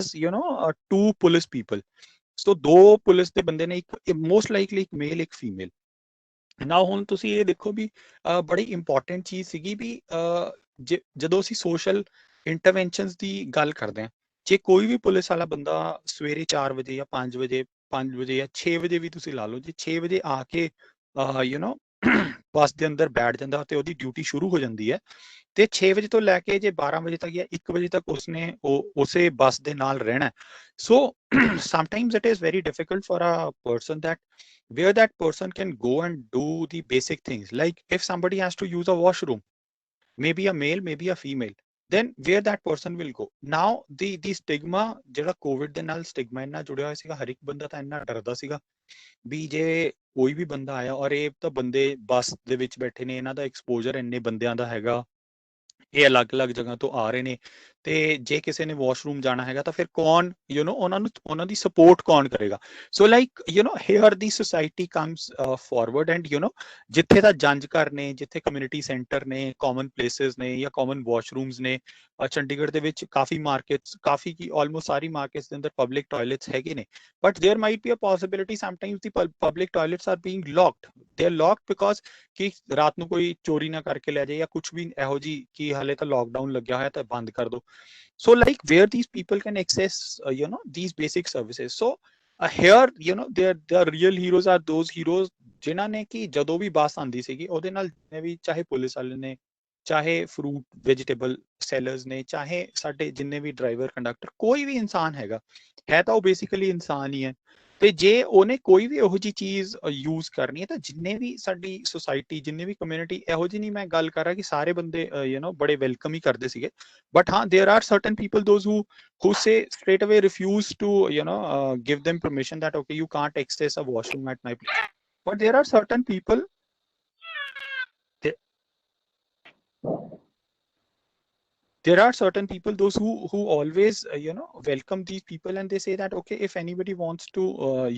has two police people. So दो police ਦੇ ਬੰਦੇ ਨੇ, ਇੱਕ most likely ਇੱਕ ਮੇਲ ਇੱਕ ਫੀਮੇਲ। now ਹੁਣ ਤੁਸੀਂ ਇਹ ਦੇਖੋ ਵੀ ਬੜੀ ਇੰਪੋਰਟੈਂਟ ਚੀਜ਼ ਸੀਗੀ ਵੀ ਜਦੋਂ ਅਸੀਂ ਸੋਸ਼ਲ ਇੰਟਰਵੈਂਸ਼ਨਸ ਦੀ ਗੱਲ ਕਰਦੇ ਹਾਂ, ਜੇ ਕੋਈ ਵੀ ਪੁਲਿਸ ਵਾਲਾ ਬੰਦਾ ਸਵੇਰੇ 4 ਵਜੇ ਜਾਂ 5 ਵਜੇ ਜਾਂ 6 ਵਜੇ ਵੀ ਤੁਸੀਂ ਲਾ ਲਓ, ਜੇ 6 ਵਜੇ ਆ ਕੇ ਬੱਸ ਦੇ ਅੰਦਰ ਬੈਠ ਜਾਂਦਾ ਤੇ ਉਹਦੀ ਡਿਊਟੀ ਸ਼ੁਰੂ ਹੋ ਜਾਂਦੀ ਹੈ, ਤੇ 6 ਵਜੇ ਤੋਂ ਲੈ ਕੇ ਜੇ 12 ਵਜੇ ਤੱਕ ਜਾਂ 1 ਵਜੇ ਤੱਕ ਉਸਨੇ ਉਸੇ ਬੱਸ ਦੇ ਨਾਲ ਰਹਿਣਾ। ਸੋ sometimes it is very difficult for a person that where that person can go and do the basic things, like if somebody has to use a washroom, maybe a male, maybe a female, then where that person will go। now the stigma ਜਿਹੜਾ covid ਦੇ ਨਾਲ stigma ਇੰਨਾ ਜੁੜਿਆ ਹੋਇਆ ਸੀਗਾ, ਹਰ ਇੱਕ ਬੰਦਾ ਤਾਂ ਇੰਨਾ ਡਰਦਾ ਸੀਗਾ ਵੀ ਜੇ ਕੋਈ ਵੀ ਬੰਦਾ ਆਇਆ, ਔਰ ਇਹ ਤਾਂ ਬੰਦੇ ਬੱਸ ਦੇ ਵਿੱਚ ਬੈਠੇ ਨੇ, ਇਹਨਾਂ ਦਾ ਐਕਸਪੋਜ਼ਰ ਇੰਨੇ ਬੰਦਿਆਂ ਦਾ ਹੈਗਾ, ਇਹ ਅਲੱਗ-ਅਲੱਗ ਜਗ੍ਹਾ ਤੋਂ ਆ ਰਹੇ ਨੇ, ਤੇ ਜੇ ਕਿਸੇ ਨੇ ਵਾਸ਼ਰੂਮ ਜਾਣਾ ਹੈਗਾ ਤਾਂ ਫਿਰ ਕੌਣ ਉਹਨਾਂ ਦੀ ਸਪੋਰਟ ਕੌਣ ਕਰੇਗਾ। So like here the society comes forward and ਜਿੱਥੇ ਦਾ ਜੰਜ ਘਰ ਨੇ, ਜਿੱਥੇ ਕਮਿਊਨਿਟੀ ਸੈਂਟਰ ਨੇ, ਕਾਮਨ ਪਲੇਸਿਸ ਨੇ ਜਾਂ ਕਾਮਨ ਵਾਸ਼ਰੂਮਸ ਨੇ, ਚੰਡੀਗੜ੍ਹ ਦੇ ਵਿੱਚ ਕਾਫੀ ਮਾਰਕੀਟਸ, ਕਾਫੀ ਕੀ ਆਲਮੋਸਟ ਸਾਰੀ ਮਾਰਕੀਟਸ ਦੇ ਅੰਦਰ ਪਬਲਿਕ ਟਾਇਲਟਸ ਹੈਗੇ ਨੇ, but there might be a possibility sometimes the public toilets are being locked. They are locked because कि रात ਨੂੰ ਕੋਈ ਚੋਰੀ ਨਾ ਕਰਕੇ ਲੈ ਜਾਏ ਜਾਂ ਕੁਝ ਵੀ ਇਹੋ ਜੀ ਕਿ ਹਾਲੇ ਤਾਂ ਲੋਕਡਾਊਨ ਲੱਗਿਆ ਹੋਇਆ ਤਾਂ ਬੰਦ ਕਰ ਦੋ। so like where these people can access these basic services। so here their real heroes are those heroes ਜਿਨ੍ਹਾਂ ਨੇ ਕਿ ਜਦੋਂ ਵੀ ਬੱਸ ਆਂਦੀ ਸੀਗੀ ਉਹਦੇ ਨਾਲ ਜਿੰਨੇ ਵੀ, ਚਾਹੇ ਪੁਲਿਸ ਵਾਲੇ ਨੇ, ਚਾਹੇ ਫਰੂਟ ਵੈਜੀਟੇਬਲ ਸੈਲਰਸ ਨੇ, ਚਾਹੇ ਸਾਡੇ ਜਿੰਨੇ ਵੀ ਡਰਾਈਵਰ ਕੰਡਕਟਰ, ਕੋਈ ਵੀ ਇਨਸਾਨ ਹੈਗਾ ਹੈ ਤਾਂ ਉਹ ਬੇਸਿਕਲੀ ਇਨਸਾਨ ਹੀ ਹੈ। ਤੇ ਜੇ ਉਹਨੇ ਕੋਈ ਵੀ ਇਹੋ ਜਿਹੀ ਚੀਜ਼ ਯੂਜ਼ ਕਰਨੀ ਹੈ ਤਾਂ ਜਿੰਨੇ ਵੀ ਸਾਡੀ ਸੋਸਾਇਟੀ, ਜਿੰਨੇ ਵੀ ਕਮਿਊਨਿਟੀ, ਇਹੋ ਜਿਹੀ ਨਹੀਂ ਮੈਂ ਗੱਲ ਕਰ ਰਿਹਾ ਕਿ ਸਾਰੇ ਬੰਦੇ ਬੜੇ ਵੈਲਕਮ ਹੀ ਕਰਦੇ ਸੀਗੇ, ਬਟ ਹਾਂ there are certain people those who say straight away refuse to give them permission that okay you can't access a washroom at my place। but there are certain people there are certain people those who always welcome these people, and they say that okay if anybody wants to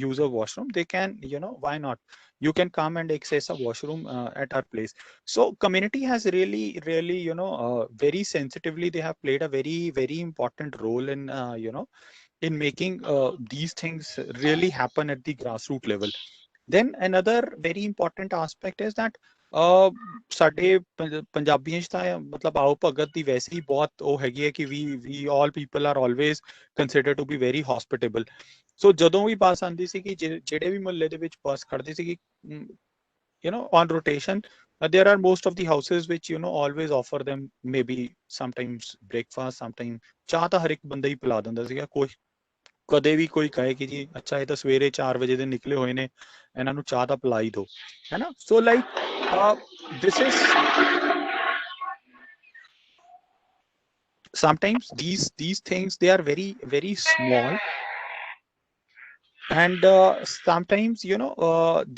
use a washroom they can, why not, you can come and access a washroom at our place। so community has really very sensitively, they have played a very important role in in making these things really happen at the grassroots level। then another very important aspect is that ਸਾਡੇ ਪੰਜਾਬੀਆਂ 'ਚ ਤਾਂ ਮਤਲਬ ਆਓ ਭਗਤ ਦੀ ਵੈਸੇ ਹੀ ਬਹੁਤ ਉਹ ਹੈਗੀ ਹੈ ਕਿ we all people are always consider to be very hospitable. So ਜਦੋਂ ਵੀ ਬੱਸ ਆਉਂਦੀ ਸੀਗੀ, ਜਿਹੜੇ ਵੀ ਮੁਹੱਲੇ ਦੇ ਵਿੱਚ ਬੱਸ ਖੜਦੀ ਸੀਗੀ, on rotation, there are most of the houses which always offer them maybe sometimes breakfast, sometimes ਚਾਹ ਤਾਂ ਹਰ ਇੱਕ ਬੰਦਾ ਹੀ ਪਿਲਾ ਦਿੰਦਾ ਸੀਗਾ। ਕੋਈ ਕਦੇ ਵੀ ਕੋਈ ਕਹੇ ਕਿ ਜੀ ਅੱਛਾ ਇਹ ਤਾਂ ਸਵੇਰੇ 4 ਵਜੇ ਦੇ ਨਿਕਲੇ ਹੋਏ ਨੇ, ਇਹਨਾਂ ਨੂੰ ਚਾਹ ਤਾਂ ਪਿਲਾ ਹੀ ਦਿਓ, ਹੈ ਨਾ। So like this is sometimes these things, they are very small, and sometimes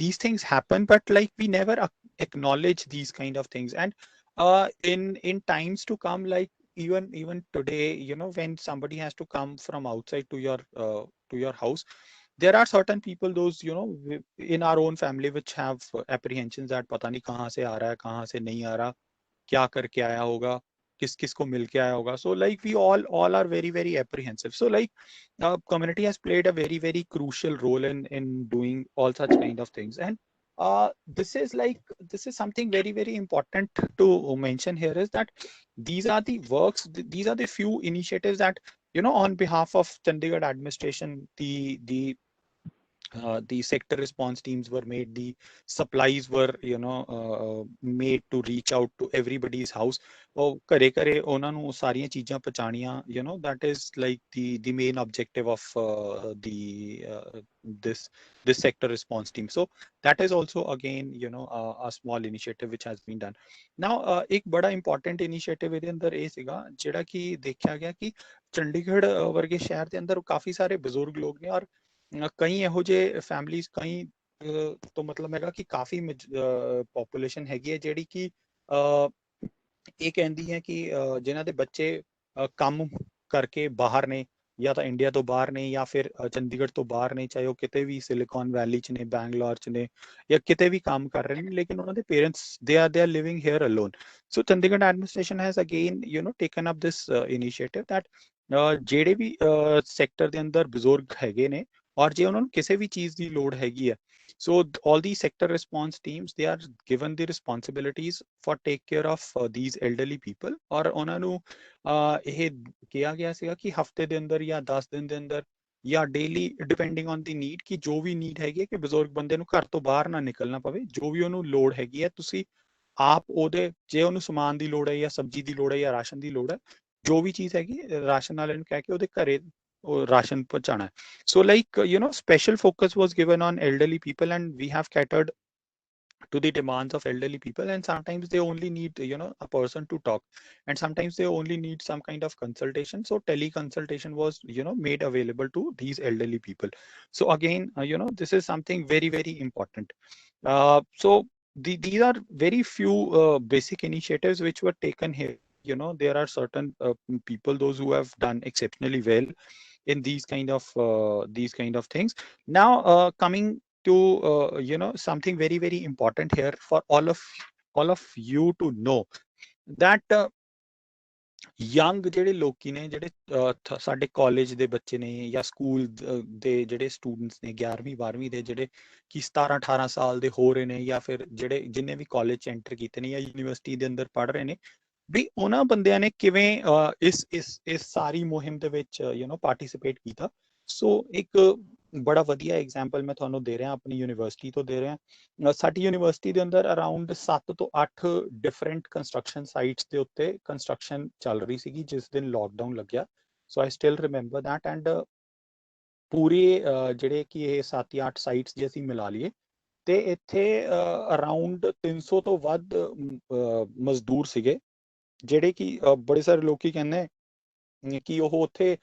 these things happen, but like we never acknowledge these kind of things। and in times to come, like even today, when somebody has to come from outside to your house, there are certain people, those in our own family, which have apprehensions that pata nahi kahan se aa raha hai, kahan se nahi aa raha, क्या करके आया होगा, किस किस को मिल के आया होगा। so like we all are very apprehensive। so like community has played a very crucial role in doing all such kind of things। and this is something very important to mention here, is that these are the works, these are the few initiatives that on behalf of Chandigarh administration, the sector response teams were made, the supplies were made to reach out to everybody's house। ਉਹ ਘਰੇ ਘਰੇ ਉਹਨਾਂ ਨੂੰ ਸਾਰੀਆਂ ਚੀਜ਼ਾਂ ਪਹੁੰਚਾਣੀਆਂ, that is like the main objective of the this sector response team। so that is also again a small initiative which has been done। now ਇੱਕ ਬੜਾ important initiative ਇਹਦੇ ਅੰਦਰ ਇਹ ਸੀਗਾ, ਜਿਹੜਾ ਕਿ ਦੇਖਿਆ ਗਿਆ ਕਿ ਚੰਡੀਗੜ੍ਹ ਵਰਗੇ ਸ਼ਹਿਰ ਦੇ ਅੰਦਰ ਕਾਫੀ ਸਾਰੇ ਬਜ਼ੁਰਗ ਲੋਕ ਨੇ, ਔਰ ਕਈ ਇਹੋ ਜਿਹੇ ਫੈਮਲੀਜ਼, ਕਈ ਤੋਂ ਮਤਲਬ ਹੈਗਾ ਕਿ ਕਾਫੀ ਪੋਪੂਲੇਸ਼ਨ ਹੈਗੀ ਹੈ ਜਿਹੜੀ ਕਿ ਇਹ ਕਹਿੰਦੀ ਹੈ ਕਿ ਜਿਨ੍ਹਾਂ ਦੇ ਬੱਚੇ ਕੰਮ ਕਰਕੇ ਬਾਹਰ ਨੇ, ਜਾਂ ਤਾਂ ਇੰਡੀਆ ਤੋਂ ਬਾਹਰ ਨੇ ਜਾਂ ਫਿਰ ਚੰਡੀਗੜ੍ਹ ਤੋਂ ਬਾਹਰ ਨੇ, ਚਾਹੇ ਉਹ ਕਿਤੇ ਵੀ ਸਿਲੀਕਨ ਵੈਲੀ 'ਚ ਨੇ, ਬੈਂਗਲੌਰ 'ਚ ਨੇ, ਜਾਂ ਕਿਤੇ ਵੀ ਕੰਮ ਕਰ ਰਹੇ ਨੇ, ਲੇਕਿਨ ਉਹਨਾਂ ਦੇ parents they are living here alone। so Chandigarh administration has again taken up this initiative that ਜਿਹੜੇ ਵੀ ਸੈਕਟਰ ਦੇ ਅੰਦਰ ਬਜ਼ੁਰਗ ਹੈਗੇ ਨੇ ਔਰ ਜੇ ਉਹਨਾਂ ਨੂੰ ਕਿਸੇ ਵੀ ਚੀਜ਼ ਦੀ ਲੋੜ ਹੈਗੀ ਹੈ, so all these sector response teams, they are given the responsibilities for take care of these elderly people, ਔਰ ਉਹਨਾਂ ਨੂੰ ਇਹ ਕਿਹਾ ਗਿਆ ਸੀਗਾ ਕਿ ਹਫਤੇ ਦੇ ਅੰਦਰ ਜਾਂ 10 ਦਿਨ ਦੇ ਅੰਦਰ ਜਾਂ daily depending on the need, ਕਿ ਜੋ ਵੀ ਨੀਡ ਹੈਗੀ ਹੈ ਕਿ ਬਜ਼ੁਰਗ ਬੰਦੇ ਨੂੰ ਘਰ ਤੋਂ ਬਾਹਰ ਨਾ ਨਿਕਲਣਾ ਪਵੇ, ਜੋ ਵੀ ਉਹਨੂੰ ਲੋੜ ਹੈਗੀ ਹੈ ਤੁਸੀਂ ਆਪ ਉਹਦੇ, ਜੇ ਉਹਨੂੰ ਸਮਾਨ ਦੀ ਲੋੜ ਹੈ ਜਾਂ ਸਬਜ਼ੀ ਦੀ ਲੋੜ ਹੈ ਜਾਂ ਰਾਸ਼ਨ ਦੀ ਲੋੜ ਹੈ, ਜੋ ਵੀ ਚੀਜ਼ ਹੈਗੀ ਰਾਸ਼ਨ ਵਾਲੇ ਨੂੰ ਕਹਿ ਕੇ ਉਹਦੇ ਘਰੇ ਉਹ ਰਾਸ਼ਨ ਪਹੁੰਚਾਣਾ ਹੈ। So like special focus was given on elderly people, and we have catered to the demands of elderly people, and sometimes they only need a person to talk, and sometimes they only need some kind of consultation, so teleconsultation was made available to these elderly people. So again, this is something very very important. So these are very few basic initiatives which were taken here. There are certain people, those who have done exceptionally well in these kind of things. Now coming to something very very important here for all of you to know, that young ਜਿਹੜੇ ਲੋਕੀ ਨੇ, ਜਿਹੜੇ ਸਾਡੇ college ਦੇ ਬੱਚੇ ਨੇ ਜਾਂ school ਦੇ ਜਿਹੜੇ ਸਟੂਡੈਂਟਸ ਨੇ 11ਵੀਂ 12ਵੀਂ ਦੇ, ਜਿਹੜੇ ਕਿ 17 18 ਸਾਲ ਦੇ ਹੋ ਰਹੇ ਨੇ, ਜਾਂ ਫਿਰ ਜਿਹੜੇ ਜਿੰਨੇ ਵੀ ਕਾਲਜ ਚ ਐਂਟਰ ਕੀਤੇ ਨੇ ਜਾਂ ਯੂਨੀਵਰਸਿਟੀ ਦੇ ਅੰਦਰ ਪੜ੍ਹ ਰਹੇ ਨੇ, ਵੀ ਉਹਨਾਂ ਬੰਦਿਆਂ ਨੇ ਕਿਵੇਂ ਇਸ ਸਾਰੀ ਮੁਹਿੰਮ ਦੇ ਵਿੱਚ ਪਾਰਟਿਸਿਪੇਟ ਕੀਤਾ। ਸੋ ਇੱਕ ਬੜਾ ਵਧੀਆ ਐਗਜ਼ਾਮਪਲ ਮੈਂ ਤੁਹਾਨੂੰ ਦੇ ਰਿਹਾ, ਆਪਣੀ ਯੂਨੀਵਰਸਿਟੀ ਤੋਂ ਦੇ ਰਿਹਾ। ਸਾਡੀ ਯੂਨੀਵਰਸਿਟੀ ਦੇ ਅੰਦਰ ਅਰਾਊਂਡ 7 ਤੋਂ 8 ਡਿਫਰੈਂਟ ਕੰਸਟਰਕਸ਼ਨ ਸਾਈਟਸ ਦੇ ਉੱਤੇ ਕੰਸਟਰਕਸ਼ਨ ਚੱਲ ਰਹੀ ਸੀਗੀ ਜਿਸ ਦਿਨ ਲੋਕਡਾਊਨ ਲੱਗਿਆ। So I still remember that, and ਪੂਰੇ ਜਿਹੜੇ ਕਿ ਇਹ 7 ਜਾਂ 8 ਸਾਈਟਸ ਜੇ ਅਸੀਂ ਮਿਲਾ ਲਈਏ ਤੇ ਇੱਥੇ ਅਰਾਊਂਡ 300 ਤੋਂ ਵੱਧ ਮਜ਼ਦੂਰ ਸੀਗੇ, ਜਿਹੜੇ ਕਿ ਬੜੇ ਸਾਰੇ ਲੋਕੀ ਕਹਿੰਦੇ ਕਿ ਉਹ ਉੱਥੇ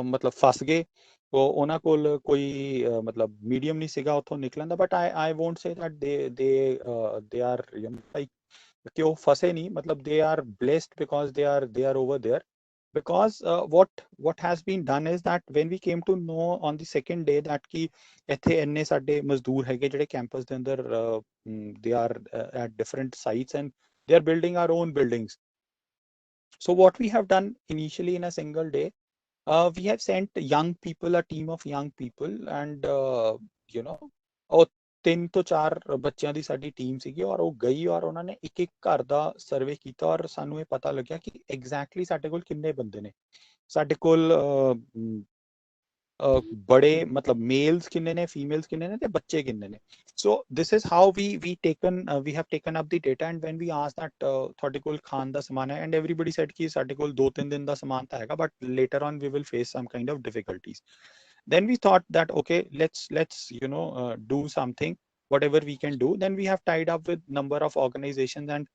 ਮਤਲਬ ਫਸ ਗਏ, ਉਹਨਾਂ ਕੋਲ ਕੋਈ ਮਤਲਬ ਮੀਡੀਅਮ ਨਹੀਂ ਸੀਗਾ ਉੱਥੋਂ ਨਿਕਲਣ ਦਾ। But I won't say that they are like ਕਿ ਉਹ ਫਸੇ ਨਹੀਂ, ਮਤਲਬ they are blessed because they are over there, because what has been done is that when we came to know on the second day that ਕਿ ਇੱਥੇ ਇੰਨੇ ਸਾਡੇ ਮਜ਼ਦੂਰ ਹੈਗੇ ਜਿਹੜੇ ਕੈਂਪਸ ਦੇ ਅੰਦਰ they are at different sites and they are building our own buildings. So what we have done initially in a single day, we have sent young people, a team of young people, and ਉਹ 3 ਤੋਂ 4 ਬੱਚਿਆਂ ਦੀ ਸਾਡੀ team ਸੀਗੀ, ਔਰ ਉਹ ਗਈ ਔਰ ਉਹਨਾਂ ਨੇ ਇੱਕ ਇੱਕ ਘਰ ਦਾ ਸਰਵੇ ਕੀਤਾ, ਔਰ ਸਾਨੂੰ ਇਹ ਪਤਾ ਲੱਗਿਆ ਕਿ ਐਗਜ਼ੈਕਟਲੀ ਸਾਡੇ ਕੋਲ ਕਿੰਨੇ ਬੰਦੇ ਨੇ, ਸਾਡੇ ਕੋਲ ਬੜੇ ਮਤਲਬ ਮੇਲਸ ਕਿੰਨੇ ਨੇ, ਫੀਮੇਲਸ ਕਿੰਨੇ ਨੇ ਤੇ ਬੱਚੇ ਕਿੰਨੇ ਨੇ। So this is how we have taken up the data, and when we ask that ਤੁਹਾਡੇ ਕੋਲ ਖਾਣ ਦਾ ਸਮਾਨ ਹੈ, ਐਂਡ ਐਵਰੀਬਡੀ ਸੈਡ ਕਿ ਸਾਡੇ ਕੋਲ 2-3 ਦਿਨ ਦਾ ਸਮਾਨ ਤਾਂ ਹੈਗਾ, but later on we will face some kind of difficulties. Then we thought that okay, let's do something, whatever we can do. Then we have tied up with number of organizations, and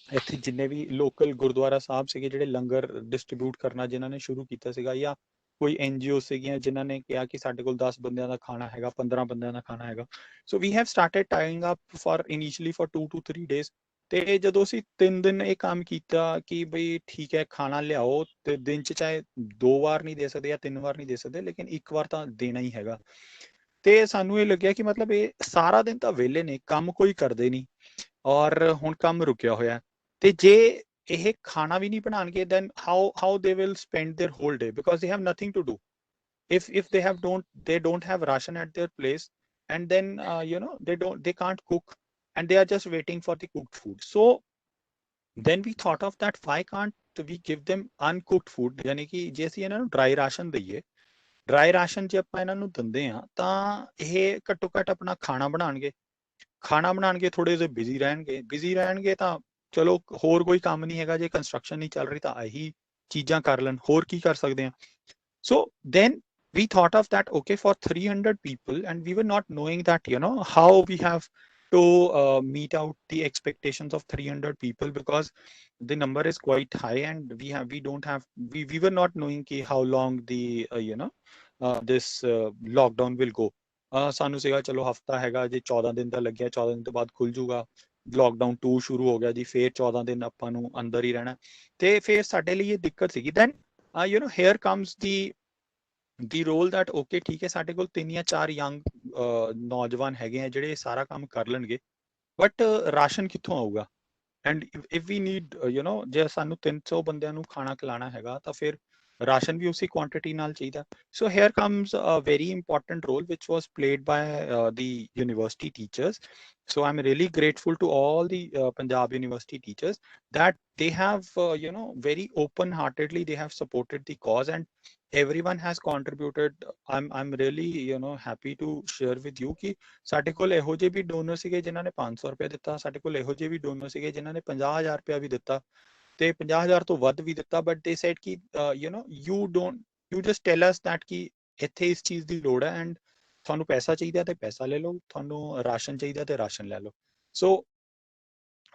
ਇੱਥੇ ਜਿੰਨੇ ਵੀ local Gurdwara ਸਾਹਿਬ ਸੀਗੇ ਜਿਹੜੇ ਲੰਗਰ distribute ਕਰਨਾ ਜਿਨ੍ਹਾਂ ਨੇ ਸ਼ੁਰੂ ਕੀਤਾ ਸੀਗਾ, ਜਾਂ ਕੋਈ NGO ਸੀਗੀਆਂ ਜਿਨ੍ਹਾਂ ਨੇ ਕਿਹਾ ਕਿ ਸਾਡੇ ਕੋਲ 10 ਬੰਦਿਆਂ ਦਾ ਖਾਣਾ ਹੈਗਾ, 15 ਬੰਦਿਆਂ ਦਾ ਖਾਣਾ ਹੈਗਾ। So we have started tying up for initially for 2 to 3 days। ਤੇ ਜਦੋਂ ਅਸੀਂ 3 ਦਿਨ ਇਹ ਕੰਮ ਕੀਤਾ ਕਿ ਬਈ ਠੀਕ ਹੈ ਖਾਣਾ ਲਿਆਓ, ਤੇ ਦਿਨ ਚ ਚਾਹੇ 2 ਵਾਰ ਨਹੀਂ ਦੇ ਸਕਦੇ ਜਾਂ 3 ਵਾਰ ਨਹੀਂ ਦੇ ਸਕਦੇ, ਲੇਕਿਨ ਇੱਕ ਵਾਰ ਤਾਂ ਦੇਣਾ ਹੀ ਹੈਗਾ। ਤੇ ਸਾਨੂੰ ਇਹ ਲੱਗਿਆ ਕਿ ਮਤਲਬ ਇਹ ਸਾਰਾ ਦਿਨ ਤਾਂ ਵਿਹਲੇ ਨੇ, ਕੰਮ ਕੋਈ ਕਰਦੇ ਨਹੀਂ, ਔਰ ਹੁਣ ਕੰਮ ਰੁਕਿਆ ਹੋਇਆ, ਤੇ ਜੇ ਇਹ ਖਾਣਾ ਵੀ ਨਹੀਂ ਬਣਾਉਣਗੇ, then how they will spend their whole day, because they have nothing to do. If they don't have ration at their place, and then they can't cook, and they are just waiting for the cooked food. So then we thought of that, why can't we give them uncooked food, ਯਾਨੀ ਕਿ ਜੇ ਅਸੀਂ ਇਹਨਾਂ ਨੂੰ dry ration ਦਈਏ, dry ration ਜੇ ਆਪਾਂ ਇਹਨਾਂ ਨੂੰ ਦਿੰਦੇ ਆ ਤਾਂ ਇਹ ਘੱਟੋ ਘੱਟ ਆਪਣਾ ਖਾਣਾ ਬਣਾਉਣਗੇ, ਥੋੜੇ ਜਿਹੇ ਬਿਜ਼ੀ ਰਹਿਣਗੇ ਤਾਂ ਚਲੋ ਹੋਰ ਕੋਈ ਕੰਮ ਨਹੀਂ ਹੈਗਾ, ਜੇ ਕੰਸਟਰਕਸ਼ਨ ਨਹੀਂ ਚੱਲ ਰਹੀ ਤਾਂ ਇਹੀ ਚੀਜ਼ਾਂ ਕਰ ਲੈਣ, ਹੋਰ ਕੀ ਕਰ ਸਕਦੇ ਆ। So then we thought of that, okay, for 300 people, and we were not knowing that how we have to meet out the expectations of 300 people, because the number is quite high, and we were not knowing ki how long the this lockdown will go. ਸਾਨੂੰ ਸੀਗਾ ਚਲੋ ਹਫਤਾ ਹੈਗਾ, ਜੇ 14 ਦਿਨ ਦਾ ਲੱਗਿਆ, 14 ਦਿਨ ਤੋਂ ਬਾਅਦ ਖੁੱਲ ਜੂਗਾ, ਲੋਕਡਾਊਨ 2 ਸ਼ੁਰੂ ਹੋ ਗਿਆ ਜੀ, ਫੇਰ 14 ਦਿਨ ਆਪਾਂ ਨੂੰ ਅੰਦਰ ਹੀ ਰਹਿਣਾ, ਤੇ ਫੇਰ ਸਾਡੇ ਲਈ ਇਹ ਦਿੱਕਤ ਸੀਗੀ। Then here comes the role that okay, ਠੀਕ ਹੈ ਸਾਡੇ ਕੋਲ 3 ਜਾਂ 4 ਯੰਗ ਨੌਜਵਾਨ ਹੈਗੇ ਆ ਜਿਹੜੇ ਸਾਰਾ ਕੰਮ ਕਰ ਲੈਣਗੇ, ਬਟ ਰਾਸ਼ਨ ਕਿੱਥੋਂ ਆਊਗਾ, ਐਂਡ if we need ਜੇ ਸਾਨੂੰ 300 ਬੰਦਿਆਂ ਨੂੰ ਖਾਣਾ ਖਿਲਾਣਾ ਹੈਗਾ ਤਾਂ ਫਿਰ ਰਾਸ਼ਨ ਵੀ ਉਸੇ ਕੁਆਂਟੀਟੀ ਨਾਲ ਚਾਹੀਦਾ। So here comes a very important role which was played by the university teachers. So I'm really grateful to all the Punjab University teachers that they have very open heartedly they have supported the cause, and everyone has contributed. I'm really happy to share with you ਕਿ ਸਾਡੇ ਕੋਲ ਇਹੋ ਜਿਹੇ ਵੀ donor ਸੀਗੇ ਜਿਨ੍ਹਾਂ ਨੇ 500 ਰੁਪਏ ਦਿੱਤਾ, ਸਾਡੇ ਕੋਲ ਇਹੋ ਜਿਹੇ ਵੀ ਡੋਨਰ ਸੀਗੇ ਜਿਨ੍ਹਾਂ ਨੇ 50,000 ਰੁਪਇਆ ਵੀ ਦਿੱਤਾ ਤੇ 50,000 ਤੋਂ ਵੱਧ ਵੀ ਦਿੱਤਾ। ਬਟ ਦੇ ਸੈਡ ਕਿ you just tell us that ਕਿ ਇੱਥੇ ਇਸ ਚੀਜ਼ ਦੀ ਲੋੜ ਹੈ, ਐਂਡ ਤੁਹਾਨੂੰ ਪੈਸਾ ਚਾਹੀਦਾ ਤੇ ਪੈਸਾ ਲੈ ਲਓ, ਤੁਹਾਨੂੰ ਰਾਸ਼ਨ ਚਾਹੀਦਾ ਤੇ ਰਾਸ਼ਨ ਲੈ ਲਓ। ਸੋ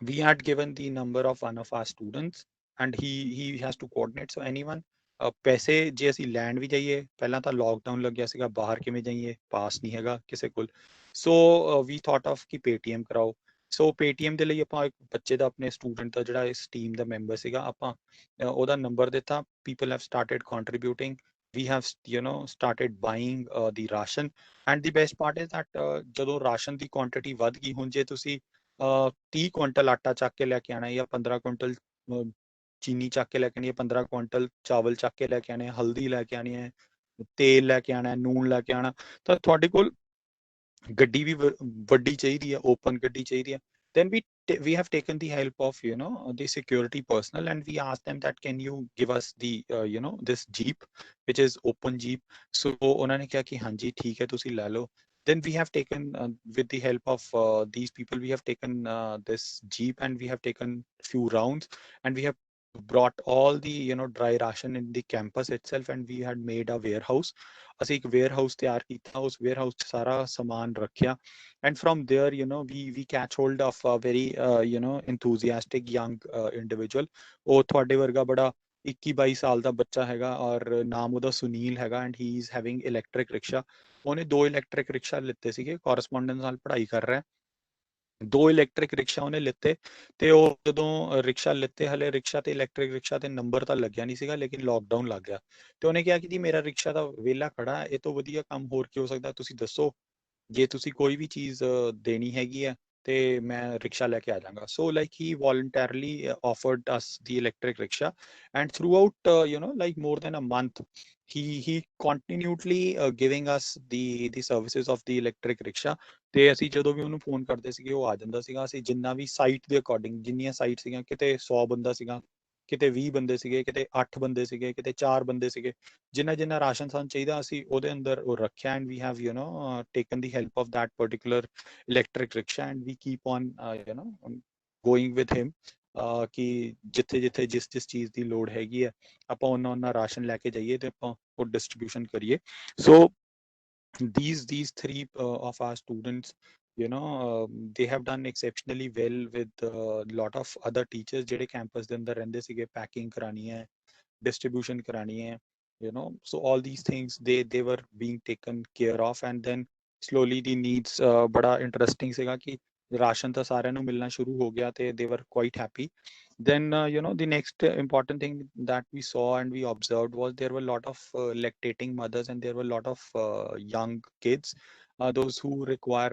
we had given the number of one of our students and he has to coordinate. So anyone ਪੈਸੇ ਜੇ ਅਸੀਂ ਲੈਣ ਵੀ ਜਾਈਏ, ਪਹਿਲਾਂ ਤਾਂ ਲੋਕਡਾਊਨ ਲੱਗਿਆ ਸੀਗਾ, ਬਾਹਰ ਕਿਵੇਂ ਜਾਈਏ, ਪਾਸ ਨਹੀਂ ਹੈਗਾ ਕਿਸੇ ਕੋਲ। ਸੋ ਵੀ ਥਾਟ ਆਫ ਕਿ ਪੇਟੀਐਮ ਕਰਾਓ। ਸੋ ਪੇਟੀਐਮ ਦੇ ਲਈ ਆਪਾਂ ਇੱਕ ਬੱਚੇ ਦਾ, ਆਪਣੇ ਸਟੂਡੈਂਟ ਦਾ ਜਿਹੜਾ ਇਸ ਟੀਮ ਦਾ ਮੈਂਬਰ ਸੀਗਾ, ਆਪਾਂ ਉਹਦਾ ਨੰਬਰ ਦਿੱਤਾ। People have started contributing, we have started buying the ration, and the best part is that ਜਦੋਂ ਰਾਸ਼ਨ ਦੀ ਕੁਆਂਟੀਟੀ ਵੱਧ ਗਈ, ਹੁਣ ਜੇ ਤੁਸੀਂ 30 ਕੁਇੰਟਲ ਆਟਾ ਚੱਕ ਕੇ ਲੈ ਕੇ ਆਣਾ ਜਾਂ 15 ਕੁਇੰਟਲ ਚੀਨੀ ਚੱਕ ਕੇ ਲੈ ਕੇ ਆਣੀ ਹੈ, 15 ਕੁਇੰਟਲ ਚਾਵਲ ਚੱਕ ਕੇ ਲੈ ਕੇ ਆਣੇ, ਹਲਦੀ ਲੈ ਕੇ ਆਣੀ ਹੈ, ਤੇਲ ਲੈ ਕੇ ਆਣਾ, ਨੂਨ ਲੈ ਕੇ ਆਣਾ, ਤਾਂ ਤੁਹਾਡੇ ਕੋਲ ਗੱਡੀ ਵੀ ਵੱਡੀ ਚਾਹੀਦੀ ਹੈ, ਓਪਨ ਗੱਡੀ ਚਾਹੀਦੀ ਹੈ। Then we have taken the help of the security personnel, and we asked them that can you give us the this jeep which is open jeep. So ਉਹਨਾਂ ਨੇ ਕਿਹਾ ਕਿ ਹਾਂਜੀ ਠੀਕ ਹੈ ਤੁਸੀਂ ਲੈ ਲਓ। Then we have taken with the help of these people, we have taken this jeep and we have taken few rounds, and we have brought all the dry ration in the campus itself, and we had made a warehouse. ਅਸੀਂ ਇੱਕ warehouse ਤਿਆਰ ਕੀਤਾ, ਉਸ warehouse 'ਚ ਸਾਰਾ ਸਮਾਨ ਰੱਖਿਆ, and from there we catch hold of a very enthusiastic young individual. ਉਹ ਤੁਹਾਡੇ ਵਰਗਾ ਬੜਾ 21-22 ਸਾਲ ਦਾ ਬੱਚਾ ਹੈਗਾ, ਔਰ ਨਾਮ ਉਹਦਾ ਸੁਨੀਲ ਹੈਗਾ, and he is having electric rickshaw. ਉਹਨੇ 2 ਇਲੈਕਟ੍ਰਿਕ ਰਿਕਸ਼ਾ ਲਿੱਤੇ ਸੀਗੇ, ਕੋਰਸਪੋਂਡੈਂਸ ਨਾਲ ਪੜ੍ਹਾਈ ਕਰ ਰਿਹਾ। 2 ਇਲੈਕਟ੍ਰਿਕ ਰਿਕਸ਼ਾ ਉਹਨੇ ਲਿੱਤੇ, ਤੇ ਉਹ ਜਦੋਂ ਰਿਕਸ਼ਾ ਲਿੱਤੇ, ਹਲੇ ਰਿਕਸ਼ਾ ਤੇ ਇਲੈਕਟ੍ਰਿਕ ਰਿਕਸ਼ਾ ਤੇ ਨੰਬਰ ਤਾਂ ਲੱਗਿਆ ਨਹੀਂ ਸੀਗਾ, ਲੇਕਿਨ ਲੋਕਡਾਊਨ ਲੱਗ ਗਿਆ, ਤੇ ਉਹਨੇ ਕਿਹਾ ਕਿ ਜੀ ਮੇਰਾ ਰਿਕਸ਼ਾ ਤਾਂ ਵਿਹਲਾ ਖੜਾ ਹੈ, ਇਹ ਤੋਂ ਵਧੀਆ ਕੰਮ ਹੋਰ ਕੀ ਹੋ ਸਕਦਾ, ਤੁਸੀਂ ਦੱਸੋ ਜੇ ਤੁਸੀਂ ਕੋਈ ਵੀ ਚੀਜ਼ ਦੇਣੀ ਹੈਗੀ ਹੈ ਤੇ ਮੈਂ ਰਿਕਸ਼ਾ ਲੈ ਕੇ ਆ ਜਾਵਾਂਗਾ। So like he voluntarily offered us the electric rickshaw, and throughout like more than a month he continually giving us the services of the electric rickshaw। ਤੇ ਅਸੀਂ ਜਦੋਂ ਵੀ ਉਹਨੂੰ ਫੋਨ ਕਰਦੇ ਸੀਗੇ ਉਹ ਆ ਜਾਂਦਾ ਸੀਗਾ। ਅਸੀਂ ਜਿੰਨਾ ਵੀ ਸਾਈਟ ਦੇ ਅਕੋਰਡਿੰਗ, ਜਿੰਨੀਆਂ ਸਾਈਟ ਸੀਗੀਆਂ, ਕਿਤੇ 100 ਬੰਦਾ ਸੀਗਾ, ਕਿਤੇ 20 ਬੰਦੇ ਸੀਗੇ, ਕਿਤੇ 8 ਬੰਦੇ ਸੀਗੇ, ਕਿਤੇ 4 ਬੰਦੇ ਸੀਗੇ, ਜਿੰਨਾ ਜਿੰਨਾ ਰਾਸ਼ਨ ਸਾਨੂੰ ਚਾਹੀਦਾ ਅਸੀਂ ਉਹਦੇ ਅੰਦਰ ਉਹ ਰੱਖਿਆ, and we have taken the help of that particular electric rickshaw, and we keep on going with him ਕਿ ਜਿੱਥੇ ਜਿੱਥੇ ਜਿਸ ਜਿਸ ਚੀਜ਼ ਦੀ ਲੋੜ ਹੈਗੀ ਹੈ ਆਪਾਂ ਉਹਨਾਂ ਰਾਸ਼ਨ ਲੈ ਕੇ ਜਾਈਏ ਤੇ ਆਪਾਂ ਉਹ ਡਿਸਟ੍ਰੀਬਿਊਸ਼ਨ ਕਰੀਏ। ਸੋ these three of our students they have done exceptionally well with lot of other teachers ਜਿਹੜੇ ਕੈਂਪਸ ਦੇ ਅੰਦਰ ਰਹਿੰਦੇ ਸੀਗੇ। ਪੈਕਿੰਗ ਕਰਾਣੀ ਹੈ, distribution karani hai, so all these things they were being taken care of, and then slowly the needs bada interesting siga ki ration ta ਸਾਰਿਆਂ ਨੂੰ ਮਿਲਣਾ ਸ਼ੁਰੂ ਹੋ ਗਿਆ ਤੇ they were quite happy। Then the next important thing that we saw and we observed was there were a lot of lactating mothers, and there were a lot of young kids, those who require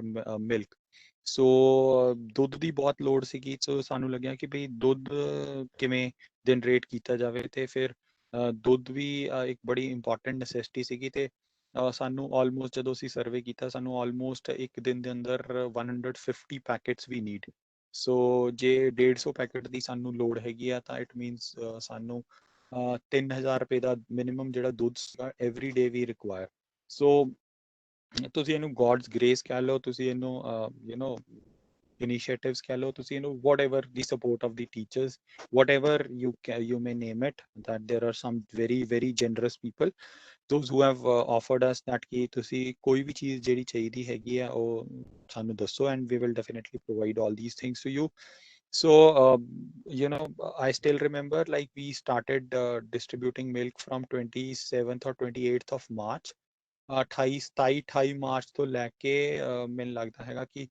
milk। ਸੋ ਦੁੱਧ ਦੀ ਬਹੁਤ ਲੋੜ ਸੀਗੀ, ਸੋ ਸਾਨੂੰ ਲੱਗਿਆ ਕਿ ਭਈ ਦੁੱਧ ਕਿਵੇਂ ਜਨਰੇਟ ਕੀਤਾ ਜਾਵੇ, ਤੇ ਫਿਰ ਦੁੱਧ ਵੀ ਇੱਕ ਬੜੀ ਇੰਪੋਰਟੈਂਟ ਨੈਸੈਸਿਟੀ ਸੀਗੀ। ਤੇ ਸਾਨੂੰ ਆਲਮੋਸਟ ਜਦੋਂ ਅਸੀਂ ਸਰਵੇ ਕੀਤਾ, ਸਾਨੂੰ ਆਲਮੋਸਟ ਇੱਕ ਦਿਨ ਦੇ ਅੰਦਰ 150 ਪੈਕੇਟਸ ਵੀ ਨੀਡ। ਸੋ ਜੇ 150 ਪੈਕੇਟ ਦੀ ਸਾਨੂੰ ਲੋੜ ਹੈਗੀ ਆ ਤਾਂ ਇਟ ਮੀਨਸ ਸਾਨੂੰ 3000 ਰੁਪਏ ਦਾ ਮਿਨੀਮਮ ਜਿਹੜਾ ਦੁੱਧ ਸੀਗਾ ਐਵਰੀ ਡੇ ਵੀ ਰਿਕੁਆਇਰ। ਸੋ ਤੁਸੀਂ ਇਹਨੂੰ ਗੋਡਸ ਗ੍ਰੇਸ ਕਹਿ ਲਓ, ਤੁਸੀਂ ਇਹਨੂੰ initiatives ਕਹਿ ਲਓ, ਤੁਸੀਂ ਇਹਨੂੰ whatever the support of the teachers, whatever you may name it, that there are some very very generous people those who have offered us that ਕਿ ਤੁਸੀਂ ਕੋਈ ਵੀ ਚੀਜ਼ ਜਿਹੜੀ ਚਾਹੀਦੀ ਹੈਗੀ ਆ ਉਹ ਸਾਨੂੰ ਦੱਸੋ, and we will definitely provide all these things to you। So I still remember like we started distributing milk from 27th or 28th of March। 28 27 28 March ਤੋਂ ਲੈ ਕੇ ਮੈਨੂੰ ਲੱਗਦਾ ਹੈਗਾ ਕਿ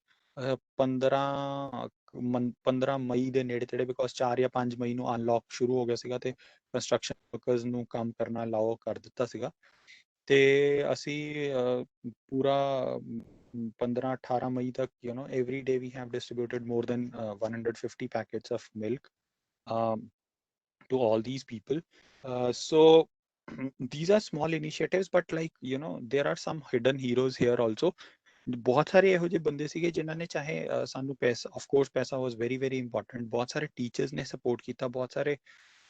15 ਮਈ ਦੇ ਨੇੜੇ ਤੇੜੇ, ਬਿਕੋਜ਼ 4 ਜਾਂ 5 ਮਈ ਨੂੰ ਅਨਲੌਕ ਸ਼ੁਰੂ ਹੋ ਗਿਆ ਸੀਗਾ ਤੇ ਕੰਸਟਰਕਸ਼ਨ ਵਰਕਰਸ ਨੂੰ ਕੰਮ ਕਰਨਾ ਅਲਾਓ ਕਰ ਦਿੱਤਾ ਸੀਗਾ। ਤੇ ਅਸੀਂ ਪੂਰਾ 15-18 ਮਈ ਤੱਕ every day we have distributed more than 150 packets of milk to all these people। So these are small initiatives, but like there are some hidden heroes here also. ਬਹੁਤ ਸਾਰੇ ਇਹੋ ਜਿਹੇ ਬੰਦੇ ਸੀਗੇ ਜਿਨ੍ਹਾਂ ਨੇ ਚਾਹੇ ਸਾਨੂੰ ਪੈਸਾ, ਆਫ ਕੋਰਸ ਪੈਸਾ ਵਾਸ ਵੈਰੀ ਵੈਰੀ ਇੰਪੋਰਟੈਂਟ, ਬਹੁਤ ਸਾਰੇ ਟੀਚਰਸ ਨੇ ਸਪੋਰਟ ਕੀਤਾ, ਬਹੁਤ ਸਾਰੇ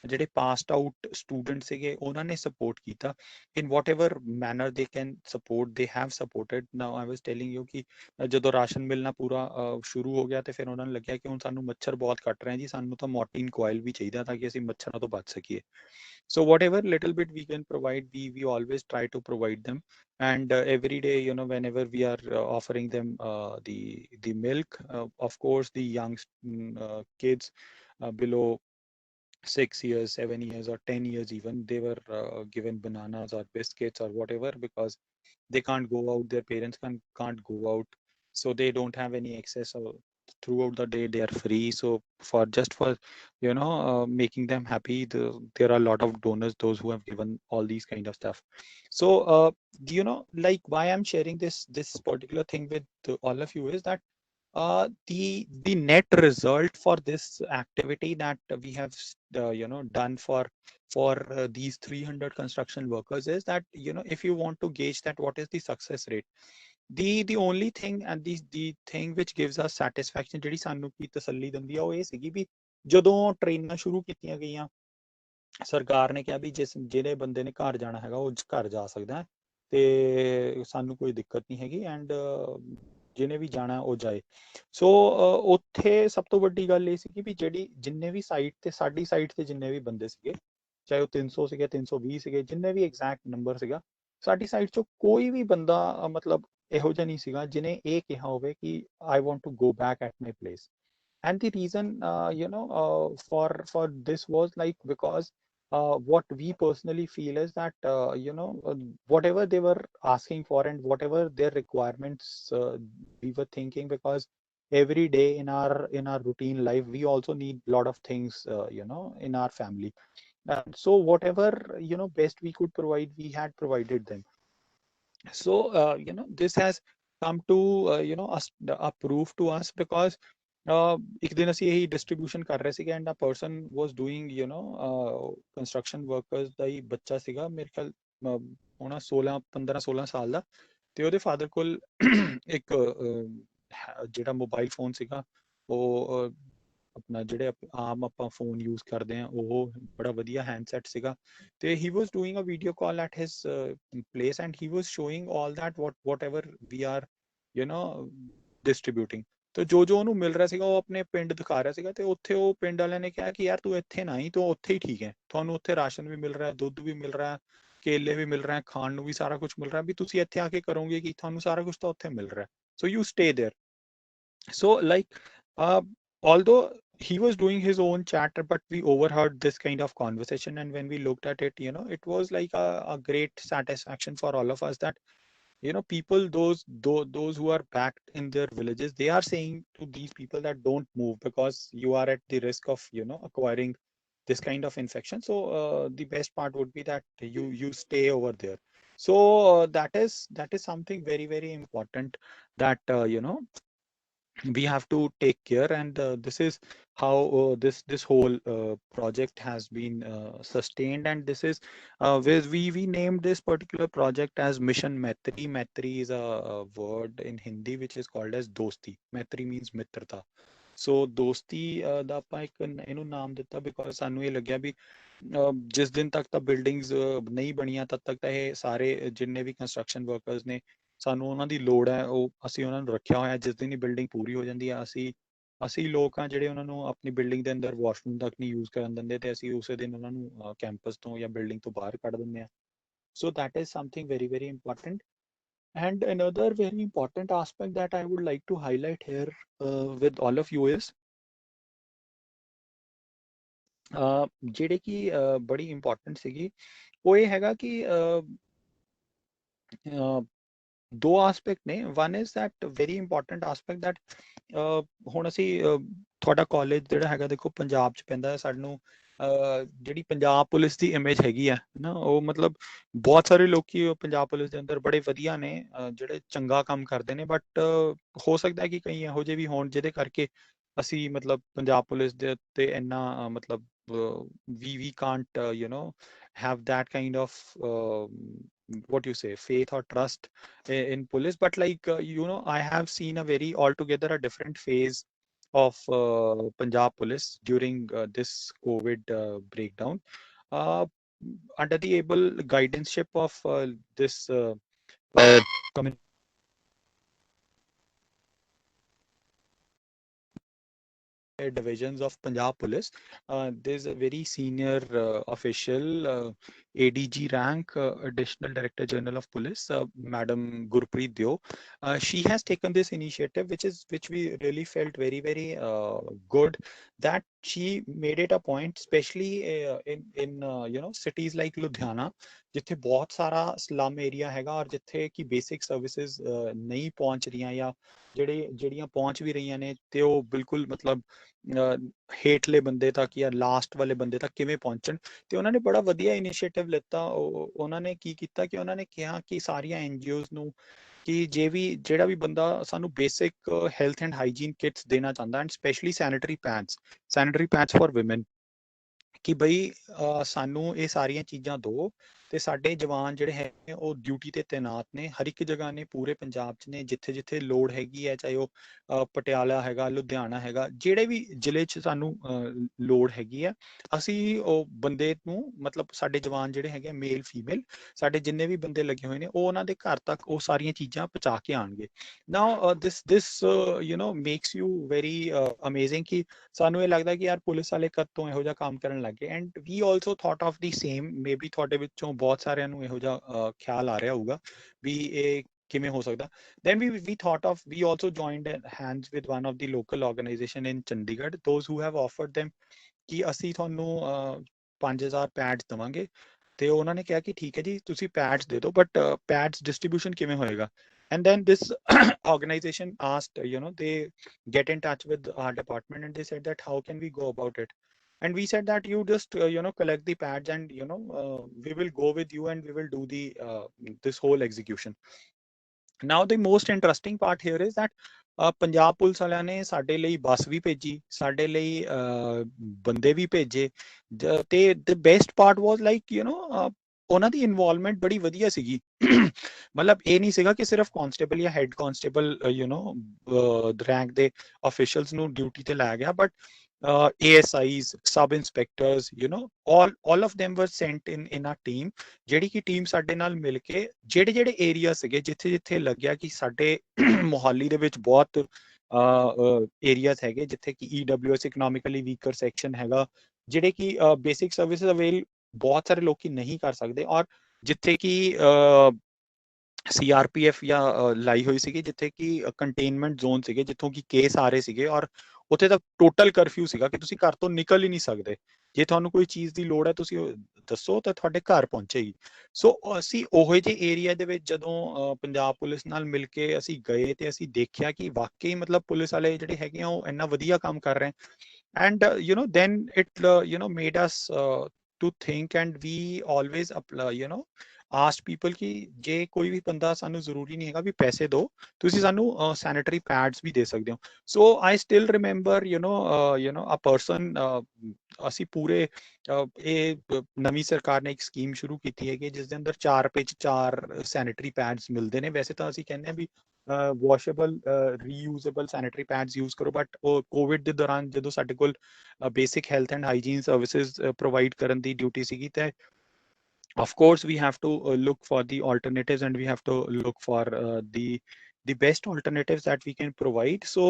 ਜਿਹੜੇ ਪਾਸਡ ਆਊਟ ਸਟੂਡੈਂਟ ਸੀਗੇ ਉਹਨਾਂ ਨੇ ਸਪੋਰਟ ਕੀਤਾ in whatever manner they can support, they have supported. Now I was telling you ਕਿ ਜਦੋਂ ਰਾਸ਼ਨ ਮਿਲਣਾ ਪੂਰਾ ਸ਼ੁਰੂ ਹੋ ਗਿਆ ਤੇ ਫਿਰ ਉਹਨਾਂ ਨੂੰ ਲੱਗਿਆ ਕਿ ਹੁਣ ਸਾਨੂੰ ਮੱਛਰ ਬਹੁਤ ਕੱਟ ਰਹੇ ਜੀ, ਸਾਨੂੰ ਤਾਂ ਮੋਰਟੀਨ ਕੋਇਲ ਵੀ ਚਾਹੀਦਾ ਤਾਂ ਕਿ ਅਸੀਂ ਮੱਛਰਾਂ ਤੋਂ ਬਚ ਸਕੀਏ। So whatever little bit we can provide, we always try to provide them. And every day, whenever we are offering them the milk, of course the young kids below 6 years, 7 years, or 10 years even, they were given bananas or biscuits or whatever, because they can't go out, their parents can't go out, so they don't have any access, or throughout the day they are free. So for making them happy, there are a lot of donors, those who have given all these kind of stuff. So like why I'm sharing this particular thing with all of you is that the net result for this activity that we have done for these 300 construction workers is that if you want to gauge that what is the success rate, the only thing and the thing which gives us satisfaction, ਜਿਹੜੀ ਸਾਨੂੰ ਕੀ ਤਸੱਲੀ ਦਿੰਦੀ ਆ, ਉਹ ਇਹ ਸੀਗੀ ਵੀ ਜਦੋਂ ਟ੍ਰੇਨਾਂ ਸ਼ੁਰੂ ਕੀਤੀਆਂ ਗਈਆਂ, ਸਰਕਾਰ ਨੇ ਕਿਹਾ ਵੀ ਜਿਹੜੇ ਬੰਦੇ ਨੇ ਘਰ ਜਾਣਾ ਹੈਗਾ ਉਹ ਘਰ ਜਾ ਸਕਦਾ ਹੈ ਤੇ ਸਾਨੂੰ ਕੋਈ ਦਿੱਕਤ ਨਹੀਂ ਹੈਗੀ, ਐਂਡ ਜਿਹਨੇ ਵੀ ਜਾਣਾ ਉਹ ਜਾਏ। ਸੋ ਉੱਥੇ ਸਭ ਤੋਂ ਵੱਡੀ ਗੱਲ ਇਹ ਸੀ ਵੀ ਜਿਹੜੀ ਜਿੰਨੇ ਵੀ ਸਾਈਟ ਤੇ, ਸਾਡੀ ਸਾਈਟ ਤੇ ਜਿੰਨੇ ਵੀ ਬੰਦੇ ਸੀਗੇ, ਚਾਹੇ ਉਹ 300 ਸੀਗੇ, 320 ਸੀਗੇ, ਜਿੰਨੇ ਵੀ ਐਗਜ਼ੈਕਟ ਨੰਬਰ ਸੀਗਾ, ਸਾਡੀ ਸਾਈਟ ਚੋਂ ਕੋਈ ਵੀ ਬੰਦਾ ਮਤਲਬ ਇਹੋ ਜਿਹਾ ਨਹੀਂ ਸੀਗਾ ਜਿਹਨੇ ਇਹ ਕਿਹਾ ਹੋਵੇ ਕਿ I want to go back at my place. And the reason for this was like because what we personally feel is that whatever they were asking for and whatever their requirements, we were thinking, because every day in our routine life we also need a lot of things in our family, and so whatever best we could provide, we had provided them. So this has come to a proof to us, because ਇੱਕ ਦਿਨ ਅਸੀਂ ਇਹੀ distribution ਕਰ ਰਹੇ ਸੀਗੇ, and a person was doing construction workers ਦਾ ਹੀ ਬੱਚਾ ਸੀਗਾ, ਮੇਰੇ ਖਿਆਲ ਹੋਣਾ 15-16 ਸਾਲ ਦਾ, ਤੇ ਉਹਦੇ ਫਾਦਰ ਕੋਲ ਇੱਕ ਜਿਹੜਾ ਮੋਬਾਈਲ ਫੋਨ ਸੀਗਾ, ਉਹ ਆਪਣਾ ਜਿਹੜੇ ਆਮ ਆਪਾਂ ਫੋਨ ਯੂਜ਼ ਕਰਦੇ ਆ, ਉਹ ਬੜਾ ਵਧੀਆ ਹੈਂਡਸੈਟ ਸੀਗਾ, ਤੇ he was doing a video call at his place, and he was showing all that whatever we are distributing। ਤੇ ਜੋ ਉਹਨੂੰ ਮਿਲ ਰਿਹਾ ਸੀਗਾ ਉਹ ਆਪਣੇ ਪਿੰਡ ਦਿਖਾ ਰਿਹਾ ਸੀਗਾ, ਤੇ ਉੱਥੇ ਉਹ ਪਿੰਡ ਵਾਲਿਆਂ ਨੇ ਕਿਹਾ ਕਿ ਯਾਰ ਤੂੰ ਇੱਥੇ ਨਾ ਹੀ, ਤੂੰ ਉੱਥੇ ਹੀ ਠੀਕ ਹੈ, ਤੁਹਾਨੂੰ ਉੱਥੇ ਰਾਸ਼ਨ ਵੀ ਮਿਲ ਰਿਹਾ, ਦੁੱਧ ਵੀ ਮਿਲ ਰਿਹਾ, ਕੇਲੇ ਵੀ ਮਿਲ ਰਹੇ, ਖਾਣ ਨੂੰ ਵੀ ਸਾਰਾ ਕੁਝ ਮਿਲ ਰਿਹਾ, ਵੀ ਤੁਸੀਂ ਇੱਥੇ ਆ ਕੇ ਕਰੋਗੇ ਕਿ ਤੁਹਾਨੂੰ ਸਾਰਾ ਕੁਝ ਤਾਂ ਉੱਥੇ ਮਿਲ ਰਿਹਾ, so you stay there. So like although he was doing his own chatter, but we overheard this kind of conversation, and when we looked at it, it was like a great satisfaction for all of us that people, those who are backed in their villages, they are saying to these people that don't move, because you are at the risk of acquiring this kind of infection, so the best part would be that you stay over there. So that is something very very important, that we have to take care, and this is how this whole project has been sustained, and this is where we named this particular project as Mission Maitri. Maitri is a word in Hindi which is called as dosti. Maitri means mitrata. So dosti ਦਾ ਆਪਾਂ ਇੱਕ ਇਹਨੂੰ ਨਾਮ ਦਿੱਤਾ because ਸਾਨੂੰ ਇਹ ਲੱਗਿਆ ਵੀ ਜਿਸ ਦਿਨ ਤੱਕ ਤਾਂ ਬਿਲਡਿੰਗਸ ਨਹੀਂ ਬਣੀਆਂ ਤਦ ਤੱਕ ਤਾਂ ਇਹ ਸਾਰੇ ਜਿੰਨੇ ਵੀ ਕੰਸਟਰਕਸ਼ਨ ਵਰਕਰਸ ਨੇ, ਸਾਨੂੰ ਉਹਨਾਂ ਦੀ ਲੋੜ ਹੈ, ਉਹ ਅਸੀਂ ਉਹਨਾਂ ਨੂੰ ਰੱਖਿਆ ਹੋਇਆ। ਜਿਸ ਦਿਨ ਹੀ ਬਿਲਡਿੰਗ ਪੂਰੀ ਹੋ ਜਾਂਦੀ ਆ, ਅਸੀਂ ਲੋਕ ਆ ਜਿਹੜੇ ਉਹਨਾਂ ਨੂੰ ਆਪਣੀ ਬਿਲਡਿੰਗ ਦੇ ਅੰਦਰ ਵਾਸ਼ਰੂਮ ਤੱਕ ਨਹੀਂ ਯੂਜ਼ ਕਰਨ ਦਿੰਦੇ, ਤੇ ਅਸੀਂ ਉਸੇ ਦਿਨ ਉਹਨਾਂ ਨੂੰ ਕੈਂਪਸ ਤੋਂ ਜਾਂ ਬਿਲਡਿੰਗ ਤੋਂ ਬਾਹਰ ਕੱਢ ਦਿੰਦੇ ਆ। ਸੋ that is something very very important. And another very important aspect that I would like to highlight here with all of you is ਜਿਹੜੇ ਕਿ ਬੜੀ ਇੰਪੋਰਟੈਂਟ ਸੀਗੀ, ਉਹ ਇਹ ਹੈਗਾ ਕਿ ਦੋ ਆਸਪੈਕਟ ਨੇ। One is that very important aspect that ਹੁਣ ਅਸੀਂ ਤੁਹਾਡਾ ਕਾਲਜ ਜਿਹੜਾ ਹੈਗਾ ਦੇਖੋ ਪੰਜਾਬ 'ਚ ਪੈਂਦਾ, ਸਾਨੂੰ ਜਿਹੜੀ ਪੰਜਾਬ ਪੁਲਿਸ ਦੀ ਇਮੇਜ ਹੈਗੀ ਆ ਨਾ, ਉਹ ਮਤਲਬ ਬਹੁਤ ਸਾਰੇ ਲੋਕੀ ਪੰਜਾਬ ਪੁਲਿਸ ਦੇ ਅੰਦਰ ਬੜੇ ਵਧੀਆ ਨੇ, ਜਿਹੜੇ ਚੰਗਾ ਕੰਮ ਕਰਦੇ ਨੇ, ਬਟ ਹੋ ਸਕਦਾ ਕਿ ਕਈ ਇਹੋ ਜਿਹੇ ਵੀ ਹੋਣ ਜਿਹਦੇ ਕਰਕੇ ਅਸੀਂ ਮਤਲਬ ਪੰਜਾਬ ਪੁਲਿਸ ਦੇ ਉੱਤੇ ਇੰਨਾ ਮਤਲਬ we can't have that kind of what you say, faith or trust in police. But like I have seen a very altogether a different phase of Punjab police during this COVID breakdown, uh, under the able guidanceship of this community divisions of Punjab Police. There's a very senior official, ADG rank, Additional Director General of Police, Madam Gurpreet Deo. She has taken this initiative, which we really felt very good, that she made it a point, especially in cities like Ludhiana, ਜਿੱਥੇ ਬਹੁਤ ਸਾਰਾ slum area ਹੈਗਾ ਔਰ ਜਿੱਥੇ ਕਿ basic services ਨਹੀਂ ਪਹੁੰਚ ਰਹੀਆਂ ਜਾਂ ਜਿਹੜੀਆਂ ਪਹੁੰਚ ਵੀ ਰਹੀਆਂ ਨੇ ਤੇ ਉਹ ਬਿਲਕੁਲ ਮਤਲਬ ਹੇਠਲੇ ਬੰਦੇ ਤੱਕ ਜਾਂ ਲਾਸਟ ਵਾਲੇ ਬੰਦੇ ਤੱਕ ਕਿਵੇਂ ਪਹੁੰਚਣ। ਤੇ ਉਹਨਾਂ ਨੇ ਬੜਾ ਵਧੀਆ ਇਨੀਸ਼ੀਏਟਿਵ ਲਿੱਤਾ। ਉਹਨਾਂ ਨੇ ਕੀ ਕੀਤਾ ਕਿ ਉਹਨਾਂ ਨੇ ਕਿਹਾ ਕਿ ਸਾਰੀਆਂ ਐਨਜੀਓਜ਼ ਨੂੰ ਕਿ ਜਿਹੜਾ ਵੀ ਬੰਦਾ ਸਾਨੂੰ basic health and hygiene kits ਦੇਣਾ ਚਾਹੁੰਦਾ, and specially sanitary pads for women, ਕਿ ਬਈ ਸਾਨੂੰ ਇਹ ਸਾਰੀਆਂ ਚੀਜ਼ਾਂ ਦਿਓ ਤੇ ਸਾਡੇ ਜਵਾਨ ਜਿਹੜੇ ਹੈਗੇ ਉਹ ਡਿਊਟੀ ਤੇ ਤੈਨਾਤ ਨੇ ਹਰ ਇੱਕ ਜਗ੍ਹਾ ਨੇ, ਪੂਰੇ ਪੰਜਾਬ 'ਚ ਨੇ, ਜਿੱਥੇ ਜਿੱਥੇ ਲੋੜ ਹੈਗੀ ਹੈ, ਚਾਹੇ ਉਹ ਪਟਿਆਲਾ ਹੈਗਾ, ਲੁਧਿਆਣਾ ਹੈਗਾ, ਜਿਹੜੇ ਵੀ ਜ਼ਿਲ੍ਹੇ 'ਚ ਸਾਨੂੰ ਲੋੜ ਹੈਗੀ ਆ, ਅਸੀਂ ਉਹ ਬੰਦੇ ਨੂੰ ਮਤਲਬ ਸਾਡੇ ਜਵਾਨ ਜਿਹੜੇ ਹੈਗੇ ਮੇਲ ਫੀਮੇਲ ਸਾਡੇ ਜਿੰਨੇ ਵੀ ਬੰਦੇ ਲੱਗੇ ਹੋਏ ਨੇ ਉਹ ਉਹਨਾਂ ਦੇ ਘਰ ਤੱਕ ਉਹ ਸਾਰੀਆਂ ਚੀਜ਼ਾਂ ਪਹੁੰਚਾ ਕੇ ਆਣਗੇ। ਨਾਓ ਦਿਸ ਮੇਕਸ ਯੂ ਵੈਰੀ ਅਮੇਜ਼ਿੰਗ ਕਿ ਸਾਨੂੰ ਇਹ ਲੱਗਦਾ ਕਿ ਯਾਰ ਪੁਲਿਸ ਵਾਲੇ ਕਦ ਤੋਂ ਇਹੋ ਜਿਹਾ ਕੰਮ ਕਰਨ ਲੱਗੇ। And we also thought of the same, maybe ਤੁਹਾਡੇ ਵਿੱਚੋਂ ਬਹੁਤ ਸਾਰਿਆਂ ਨੂੰ ਇਹੋ ਜਿਹਾ ਖਿਆਲ ਆ ਰਿਹਾ ਹੋਊਗਾ ਵੀ ਇਹ ਕਿਵੇਂ ਹੋ ਸਕਦਾ। then we thought of, we also joined hands with one of the local organization in Chandigarh, those who have offered them ਕਿ ਅਸੀਂ ਤੁਹਾਨੂੰ 5000 ਪੈਡਸ ਦਵਾਂਗੇ। ਤੇ ਉਹਨਾਂ ਨੇ ਕਿਹਾ ਕਿ ਠੀਕ ਹੈ ਜੀ ਤੁਸੀਂ ਪੈਡਸ ਦੇ ਦਿਓ, ਬਟ ਪੈਡਸ ਡਿਸਟ੍ਰੀਬਿਊਸ਼ਨ ਕਿਵੇਂ ਹੋਏਗਾ। and then this organization asked, they get in touch with our department and they said that how can we go about it, and we said that you just collect the pads and we will go with you and we will do the this whole execution. Now the most interesting part here is that Punjab police ਵਾਲਿਆਂ ਨੇ ਸਾਡੇ ਲਈ ਬੱਸ ਵੀ ਭੇਜੀ, ਸਾਡੇ ਲਈ ਬੰਦੇ ਵੀ ਭੇਜੇ, ਤੇ the best part was like ਉਹਨਾਂ ਦੀ ਇਨਵੋਲਵਮੈਂਟ ਬੜੀ ਵਧੀਆ ਸੀਗੀ। ਮਤਲਬ ਇਹ ਨਹੀਂ ਸੀਗਾ ਕਿ ਸਿਰਫ ਕਾਂਸਟੇਬਲ ਜਾਂ ਹੈਡ ਕਾਂਸਟੇਬਲ ਰੈਂਕ ਦੇ ਅਫੀਸ਼ੀਅਲਸ ਨੂੰ ਡਿਊਟੀ ਤੇ ਲਾਇਆ ਗਿਆ, but ASIs, sub inspectors, all of them were sent in a team, ਜਿਹੜੀ ਕਿ ਟੀਮ ਸਾਡੇ ਨਾਲ ਮਿਲ ਕੇ ਜਿਹੜੇ ਏਰੀਆ ਸੀਗੇ ਜਿੱਥੇ ਲੱਗਿਆ ਕਿ ਸਾਡੇ ਮੁਹਾਲੀ ਦੇ ਵਿੱਚ ਬਹੁਤ ਏਰੀਆਜ਼ ਹੈਗੇ ਜਿੱਥੇ ਕਿ EWS ਇਕਨੋਮਿਕਲੀ ਵੀਕਰ ਸੈਕਸ਼ਨ ਹੈਗਾ, ਜਿਹੜੇ ਕਿ ਬੇਸਿਕ ਸਰਵਿਸਿਜ਼ ਅਵੇਲ ਬਹੁਤ ਸਾਰੇ ਲੋਕੀ ਨਹੀਂ ਕਰ ਸਕਦੇ, ਔਰ ਜਿੱਥੇ ਕਿ CRPF ਜਾਂ ਲਾਈ ਹੋਈ ਸੀਗੀ, ਜਿੱਥੇ ਕਿ ਕੰਟੇਨਮੈਂਟ ਜ਼ੋਨ ਸੀਗੇ ਜਿੱਥੋਂ ਕਿ ਕੇਸ ਆ ਰਹੇ ਸੀਗੇ, ਔਰ ਉੱਥੇ ਤਾਂ ਟੋਟਲ ਕਰਫਿਊ ਸੀਗਾ ਕਿ ਤੁਸੀਂ ਘਰ ਤੋਂ ਨਿਕਲ ਹੀ ਨਹੀਂ ਸਕਦੇ। ਜੇ ਤੁਹਾਨੂੰ ਕੋਈ ਚੀਜ਼ ਦੀ ਲੋੜ ਹੈ ਤੁਸੀਂ ਦੱਸੋ ਤਾਂ ਤੁਹਾਡੇ ਘਰ ਪਹੁੰਚੇਗੀ। ਸੋ ਅਸੀਂ ਉਹੋ ਜਿਹੇ ਏਰੀਆ ਦੇ ਵਿੱਚ ਜਦੋਂ ਪੰਜਾਬ ਪੁਲਿਸ ਨਾਲ ਮਿਲ ਕੇ ਅਸੀਂ ਗਏ ਤੇ ਅਸੀਂ ਦੇਖਿਆ ਕਿ ਵਾਕਈ ਮਤਲਬ ਪੁਲਿਸ ਵਾਲੇ ਜਿਹੜੇ ਹੈਗੇ ਆ ਉਹ ਇੰਨਾ ਵਧੀਆ ਕੰਮ ਕਰ ਰਹੇ। and then it made us to think, and we always asked people ਕਿ ਜੇ ਕੋਈ ਵੀ ਬੰਦਾ ਸਾਨੂੰ ਜ਼ਰੂਰੀ ਨਹੀਂ ਹੈਗਾ ਵੀ ਪੈਸੇ ਦਿਓ, ਤੁਸੀਂ ਸਾਨੂੰ ਸੈਨੀਟਰੀ ਪੈਡਸ ਵੀ ਦੇ ਸਕਦੇ ਹੋ। ਸੋ I still remember a person, ਅਸੀਂ ਪੂਰੇ ਇਹ ਨਵੀਂ ਸਰਕਾਰ ਨੇ ਇੱਕ ਸਕੀਮ ਸ਼ੁਰੂ ਕੀਤੀ ਹੈਗੀ ਜਿਸ ਦੇ ਅੰਦਰ 4 ਰੁਪਏ 'ਚ 4 ਸੈਨੀਟਰੀ ਪੈਡਸ ਮਿਲਦੇ ਨੇ। ਵੈਸੇ ਤਾਂ ਅਸੀਂ ਕਹਿੰਦੇ ਹਾਂ ਵੀ ਵਾਸ਼ੇਬਲ ਰੀਯੂਜ਼ੇਬਲ ਸੈਨੀਟਰੀ ਪੈਡਸ ਯੂਜ਼ ਕਰੋ, ਬਟ ਉਹ ਕੋਵਿਡ ਦੇ ਦੌਰਾਨ ਜਦੋਂ ਸਾਡੇ ਕੋਲ basic health and hygiene services provide ਕਰਨ ਦੀ ਡਿਊਟੀ ਸੀਗੀ ਤੇ of course we have to look for the alternatives, and we have to look for the best alternatives that we can provide. So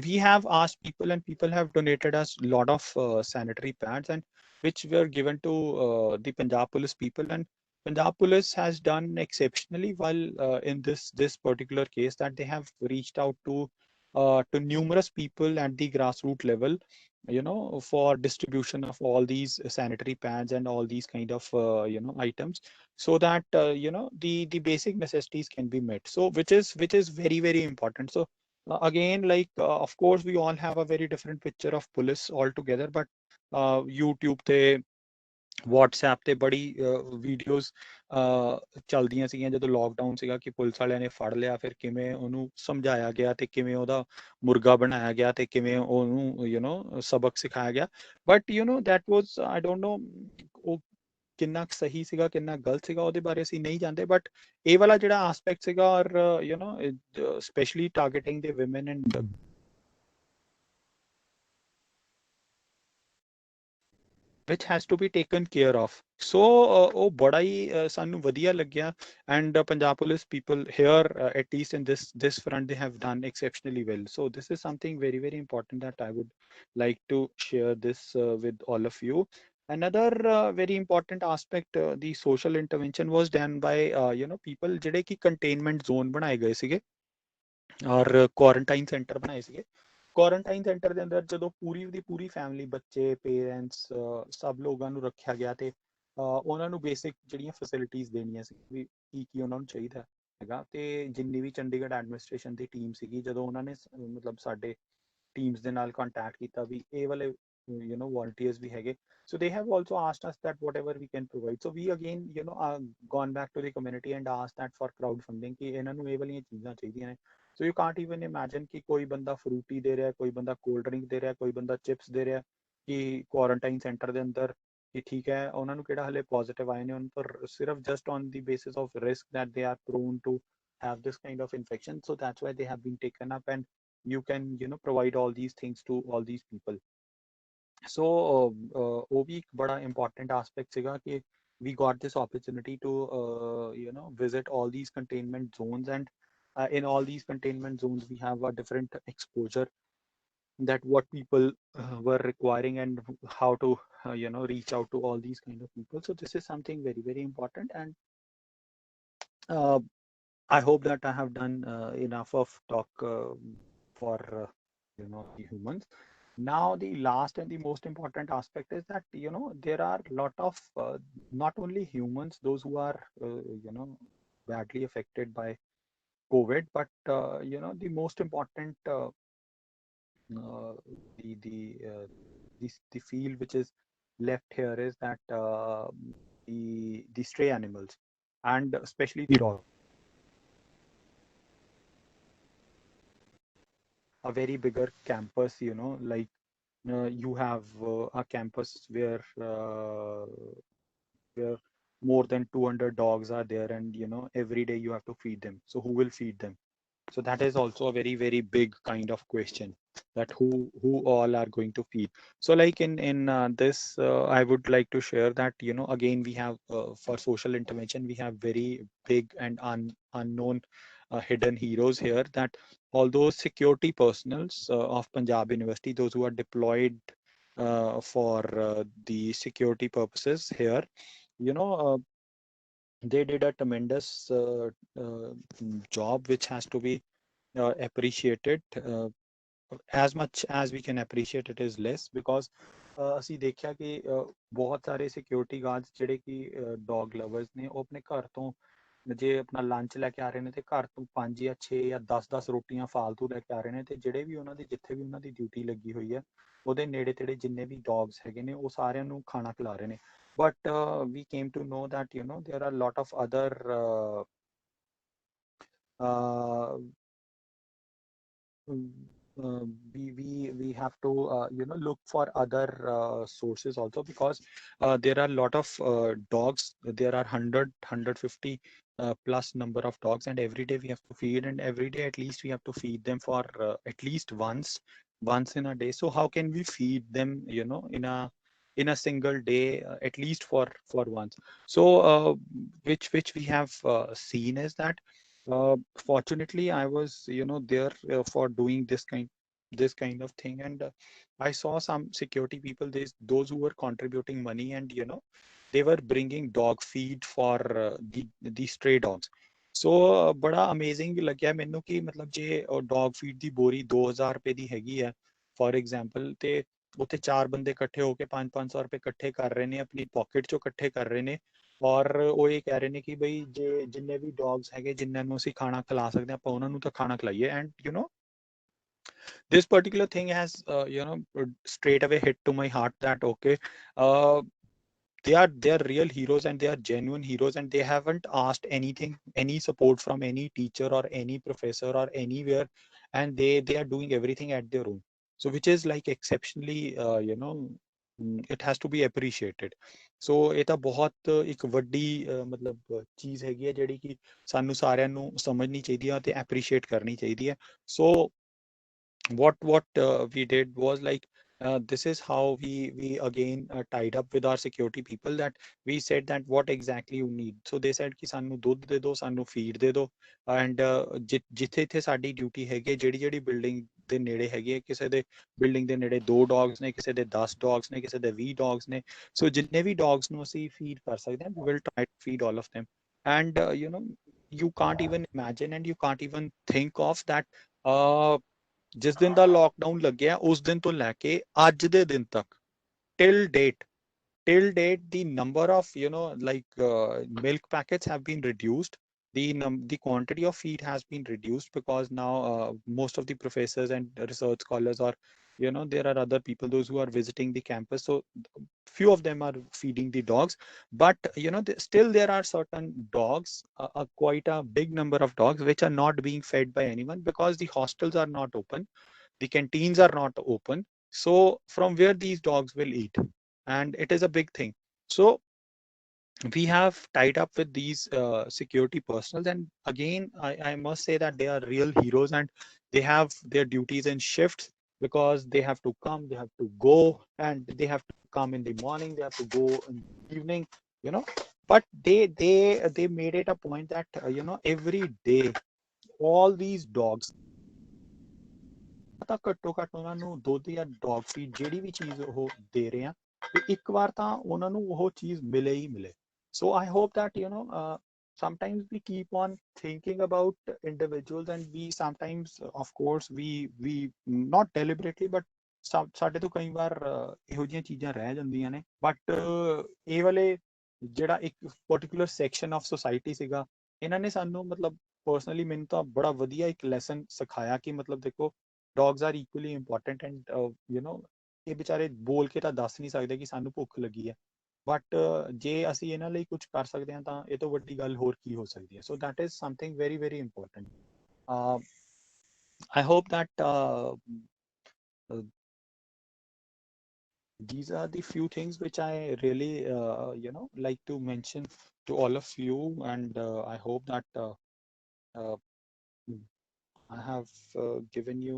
we have asked people, and people have donated us a lot of sanitary pads, and which were given to the Punjab Police people, and Punjab Police has done exceptionally well in this particular case, that they have reached out to numerous people at the grassroots level, for distribution of all these sanitary pads and all these kind of items, so that the basic necessities can be met, so which is very important. So again, like of course we all have a very different picture of police altogether, but YouTube te WhatsApp ਤੇ ਬੜੀ videos ਚੱਲਦੀਆਂ ਸੀਗੀਆਂ ਜਦੋਂ lockdown ਸੀਗਾ ਕਿ police ਵਾਲਿਆਂ ਨੇ ਫੜ ਲਿਆ, ਫਿਰ ਕਿਵੇਂ ਉਹਨੂੰ ਸਮਝਾਇਆ ਗਿਆ ਤੇ ਕਿਵੇਂ ਉਹਦਾ ਮੁਰਗਾ ਬਣਾਇਆ ਗਿਆ ਤੇ ਕਿਵੇਂ ਉਹਨੂੰ ਸਬਕ ਸਿਖਾਇਆ ਗਿਆ। But that was, I don't know ਉਹ ਕਿੰਨਾ ਸਹੀ ਸੀਗਾ ਕਿੰਨਾ ਗਲਤ ਸੀਗਾ ਉਹਦੇ ਬਾਰੇ ਅਸੀਂ ਨਹੀਂ ਜਾਣਦੇ, ਬਟ ਇਹ ਵਾਲਾ ਜਿਹੜਾ ਆਸਪੈਕਟ ਸੀਗਾ ਔਰ ਸਪੈਸ਼ਲੀ ਟਾਰਗੇਟਿੰਗ ਦੇ women and which has to be taken care of. So ਉਹ ਬੜਾ ਹੀ ਸਾਨੂੰ ਵਧੀਆ ਲੱਗਿਆ, and Punjab police people here at least in this front they have done exceptionally well. So this is something very very important that I would like to share this with all of you. Another very important aspect, the social intervention was done by people ਜਿਹੜੇ ਕਿ containment zone ਬਣਾਏ ਗਏ ਸੀਗੇ ਔਰ quarantine centre ਬਣਾਏ ਸੀਗੇ। Quarantine centre ਦੇ ਅੰਦਰ ਜਦੋਂ ਪੂਰੀ ਦੀ ਪੂਰੀ ਫੈਮਿਲੀ, ਬੱਚੇ, ਪੇਰੈਂਟਸ, ਸਭ ਲੋਕਾਂ ਨੂੰ ਰੱਖਿਆ ਗਿਆ ਤੇ ਉਹਨਾਂ ਨੂੰ ਬੇਸਿਕ ਜਿਹੜੀਆਂ ਫੈਸਿਲਿਟੀਆਂ ਦੇਣੀਆਂ ਸੀ ਵੀ ਕੀ ਉਹਨਾਂ ਨੂੰ ਚਾਹੀਦਾ ਹੈਗਾ। ਤੇ ਜਿੰਨੀ ਵੀ ਚੰਡੀਗੜ੍ਹ ਐਡਮਿਨਿਸਟ੍ਰੇਸ਼ਨ ਦੀ ਟੀਮ ਸੀਗੀ, ਜਦੋਂ ਉਹਨਾਂ ਨੇ ਮਤਲਬ ਸਾਡੇ teams ਦੇ ਨਾਲ contact ਕੀਤਾ ਵੀ ਇਹ ਵਾਲੇ volunteers ਵੀ ਹੈਗੇ, so they have also asked us that whatever we can provide, so we again gone back to the community and asked that for crowdfunding ਕਿ ਇਹਨਾਂ ਨੂੰ ਇਹ ਵਾਲੀਆਂ ਚੀਜ਼ਾਂ ਚਾਹੀਦੀਆਂ ਨੇ। so you can't even imagine ਕਿ ਕੋਈ ਬੰਦਾ ਫਰੂਟੀ ਦੇ ਰਿਹਾ, ਕੋਈ ਬੰਦਾ ਕੋਲਡ ਡਰਿੰਕ ਦੇ ਰਿਹਾ, ਕੋਈ ਬੰਦਾ ਚਿਪਸ ਦੇ ਰਿਹਾ ਕਿ ਕੁਆਰੰਟਾਈਨ ਸੈਂਟਰ ਦੇ ਅੰਦਰ ਕਿ ਠੀਕ ਹੈ ਉਹਨਾਂ ਨੂੰ ਕਿਹੜਾ ਹਲੇ ਪੋਜ਼ਿਟਿਵ ਆਏ ਨੇ, ਉਹਨਾਂ ਪਰ ਸਿਰਫ just on the basis of risk that they are prone to have this kind of infection, so that's why they have been taken up and you can provide all these things to all these people. So ਉਹ ਵੀ ਇੱਕ ਬੜਾ important aspect ਸੀਗਾ ਕਿ we got this opportunity to visit all these containment zones, and in all these containment zones we have a different exposure that what people were requiring and how to reach out to all these kind of people. So this is something very very important, and uh, I hope that I have done enough of talk for the humans. Now the last and the most important aspect is that there are a lot of not only humans, those who are badly affected by COVID, but the most important uh, the field which is left here is that the stray animals, and especially the dog. A very bigger campus, like you have a campus where more than 200 dogs are there, and every day you have to feed them. So who will feed them? So that is also a very very big kind of question, that who all are going to feed. So like in this I would like to share that again we have for social intervention we have very big and unknown hidden heroes here, that all those security personnels of Punjab University, those who are deployed for the security purposes here, you know they did a tremendous job which has to be appreciated. As much as we can appreciate it is less, because ਅਸੀਂ ਦੇਖਿਆ ਕਿ ਬਹੁਤ ਸਾਰੇ security guards ਜਿਹੜੇ ਕਿ dog lovers ਨੇ, ਉਹ ਆਪਣੇ ਘਰ ਤੋਂ ਜੇ ਆਪਣਾ ਲੰਚ ਲੈ ਕੇ ਆ ਰਹੇ ਨੇ ਤੇ ਘਰ ਤੋਂ 5 ਜਾਂ 6 ਜਾਂ 10 ਰੋਟੀਆਂ ਫਾਲਤੂ ਲੈ ਕੇ ਆ ਰਹੇ ਨੇ, ਤੇ ਜਿਹੜੇ ਵੀ ਉਹਨਾਂ ਦੀ ਜਿੱਥੇ ਵੀ ਉਹਨਾਂ ਦੀ ਡਿਊਟੀ ਲੱਗੀ ਹੋਈ ਹੈ ਉਹਦੇ ਨੇੜੇ ਤੇੜੇ ਜਿੰਨੇ ਵੀ ਡੌਗਸ ਹੈਗੇ ਨੇ ਉਹ ਸਾਰਿਆਂ ਨੂੰ ਖਾਣਾ ਖਿਲਾ ਰਹੇ ਨੇ। But we came to know that there are a lot of other uh, we have to look for other sources also, because there are a lot of dogs. There are 150 plus number of dogs, and every day we have to feed, and every day at least we have to feed them for at least once in a day. So how can we feed them in a single day, at least for once? So which we have seen is that fortunately I was there for doing this kind of thing, and I saw some security people, those who were contributing money, and they were bringing dog feed for the stray dogs. So बड़ा amazing ਲੱਗਿਆ ਮੈਨੂੰ ਕਿ ਮਤਲਬ ਜੇ dog feed ਦੀ ਬੋਰੀ 2000 ਰੁਪਏ ਦੀ ਹੈਗੀ ਹੈ ਫॉर एग्जांपल, ਤੇ ਉੱਥੇ ਚਾਰ ਬੰਦੇ ਇਕੱਠੇ ਹੋ ਕੇ 500 ਰੁਪਏ ਇਕੱਠੇ ਕਰ ਰਹੇ ਨੇ, ਆਪਣੀ ਪਾਕਟ ਚੋਂ ਇਕੱਠੇ ਕਰ ਰਹੇ ਨੇ, ਔਰ ਉਹ ਇਹ ਕਹਿ ਰਹੇ ਨੇ ਕਿ ਬਈ ਜੇ ਜਿੰਨੇ ਵੀ ਡੌਗਸ ਹੈਗੇ ਜਿਨ੍ਹਾਂ ਨੂੰ ਅਸੀਂ ਖਾਣਾ ਖਿਲਾ ਸਕਦੇ ਹਾਂ ਆਪਾਂ ਉਹਨਾਂ ਨੂੰ ਤਾਂ ਖਾਣਾ ਖਿਲਾਈਏ। And this particular thing has straight away hit to my heart that okay, uh, they are real heroes and they are genuine heroes, and they haven't asked anything, any support from any teacher or any professor or anywhere, and they are doing everything at their own. So which is like exceptionally it has to be appreciated. So ਇਹ ਤਾਂ ਬਹੁਤ ਇੱਕ ਵੱਡੀ ਮਤਲਬ ਚੀਜ਼ ਹੈਗੀ ਹੈ ਜਿਹੜੀ ਕਿ ਸਾਨੂੰ ਸਾਰਿਆਂ ਨੂੰ ਸਮਝਣੀ ਚਾਹੀਦੀ ਹੈ ਤੇ ਐਪਰੀਸ਼ੀਏਟ ਕਰਨੀ ਚਾਹੀਦੀ ਹੈ. So what we did was like this is how we again tied up with our security people, that we said that what exactly you need. So they said कि ਸਾਨੂੰ ਦੁੱਧ ਦੇ ਦਿਓ, ਸਾਨੂੰ ਫੀਡ ਦੇ ਦਿਓ, ਐਂਡ ਜਿੱਥੇ ਇੱਥੇ ਸਾਡੀ ਡਿਊਟੀ ਹੈਗੀ ਹੈ, ਜਿਹੜੀ ਜਿਹੜੀ ਬਿਲਡਿੰਗ ਦੇ ਨੇੜੇ ਹੈਗੀ ਹੈ, ਕਿਸੇ ਦੇ ਬਿਲਡਿੰਗ ਦੇ ਨੇੜੇ 2 ਡੌਗਸ ਨੇ, ਕਿਸੇ ਦੇ 10 ਡੌਗਸ ਨੇ, ਕਿਸੇ ਦੇ 20 ਡੌਗਸ ਨੇ, ਸੋ ਜਿੰਨੇ ਵੀ ਡੌਗਸ ਨੂੰ ਅਸੀਂ ਫੀਡ ਕਰ ਸਕਦੇ ਹਾਂ, we will try to feed all of them. And you can't even imagine and you can't even think of that ਜਿਸ ਦਿਨ ਦਾ ਲੋਕਡਾਊਨ ਲੱਗਿਆ ਉਸ ਦਿਨ ਤੋਂ ਲੈ ਕੇ ਅੱਜ ਦੇ ਦਿਨ ਤੱਕ till date the number of milk packets have been reduced, the quantity of feed has been reduced, because now most of the professors and research scholars are, there are other people, those who are visiting the campus, so few of them are feeding the dogs. But still there are certain dogs, quite a big number of dogs which are not being fed by anyone, because the hostels are not open, the canteens are not open. So from where these dogs will eat? And it is a big thing. So we have tied up with these security personnel, and again I must say that they are real heroes, and they have their duties and shifts, because they have to come, they have to go, and they have to come in the morning, they have to go in the evening, but they made it a point that every day all these dogs, ਤਾਂ ਘੱਟੋ ਘੱਟ ਉਹਨਾਂ ਨੂੰ ਦੁੱਧ ਜਾਂ dog feed ਜਿਹੜੀ ਵੀ ਚੀਜ਼ ਉਹ ਦੇ ਰਹੇ ਆ, ਤੇ ਇੱਕ ਵਾਰ ਤਾਂ ਉਹਨਾਂ ਨੂੰ ਉਹ ਚੀਜ਼ ਮਿਲੇ ਹੀ ਮਿਲੇ. So I hope that sometimes we keep on thinking about individuals, and we sometimes of course we not deliberately but ਸਾਡੇ ਤੋਂ ਕਈ ਵਾਰ ਇਹੋ ਜਿਹੀਆਂ ਚੀਜ਼ਾਂ ਰਹਿ ਜਾਂਦੀਆਂ ਨੇ. ਬਟ ਇਹ ਵਾਲੇ ਜਿਹੜਾ ਇੱਕ ਪਾਰਟਿਕੂਲਰ ਸੈਕਸ਼ਨ ਆਫ ਸੋਸਾਇਟੀ ਸੀਗਾ, ਇਹਨਾਂ ਨੇ ਸਾਨੂੰ ਮਤਲਬ ਪਰਸਨਲੀ ਮੈਨੂੰ ਤਾਂ ਬੜਾ ਵਧੀਆ ਇੱਕ ਲੈਸਨ ਸਿਖਾਇਆ ਕਿ ਮਤਲਬ ਦੇਖੋ dogs are equally important, and ਇਹ ਵਿਚਾਰੇ ਬੋਲ ਕੇ ਤਾਂ ਦੱਸ ਨਹੀਂ ਸਕਦੇ ਕਿ ਸਾਨੂੰ ਭੁੱਖ ਲੱਗੀ ਹੈ, ਬਟ ਜੇ ਅਸੀਂ ਇਹਨਾਂ ਲਈ ਕੁਝ ਕਰ ਸਕਦੇ ਹਾਂ ਤਾਂ ਇਹ ਤੋਂ ਵੱਡੀ ਗੱਲ ਹੋਰ ਕੀ ਹੋ ਸਕਦੀ ਹੈ. ਸੋ that is something very very important. I hope that these are the few things which I really like to mention to all of you, and I hope that I have given you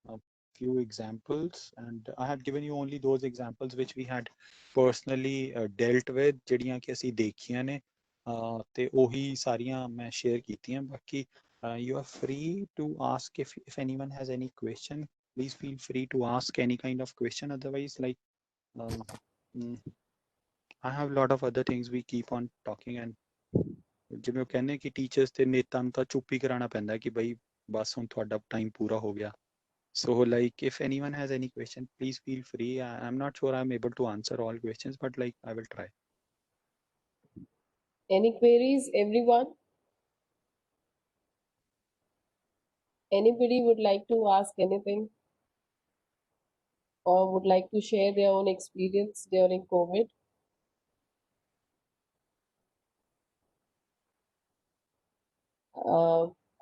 a few examples, and I have given you only those examples which we had personally dealt with, ਜਿਹੜੀਆਂ ਕਿ ਅਸੀਂ ਦੇਖੀਆਂ ਨੇ, ਤੇ ਉਹੀ ਸਾਰੀਆਂ ਮੈਂ share ਕੀਤੀਆਂ. ਬਾਕੀ you are free to ask if anyone has any question. Please feel free to ask any kind of question. Otherwise, like I have a lot of other things we keep on talking, and ਜਿਵੇਂ ਉਹ ਕਹਿੰਦੇ ਕਿ teachers ਤੇ ਨੇਤਾ ਨੂੰ ਤਾਂ ਚੁੱਪ ਹੀ ਕਰਾਉਣਾ ਪੈਂਦਾ ਕਿ ਬਈ ਬਸ ਹੁਣ ਤੁਹਾਡਾ ਟਾਈਮ ਪੂਰਾ ਹੋ ਗਿਆ. So like if anyone has any question, please feel free. I'm not sure I'm able to answer all questions, but like I will try. Any queries, everyone? Anybody would like to ask anything or would like to share their own experience during COVID?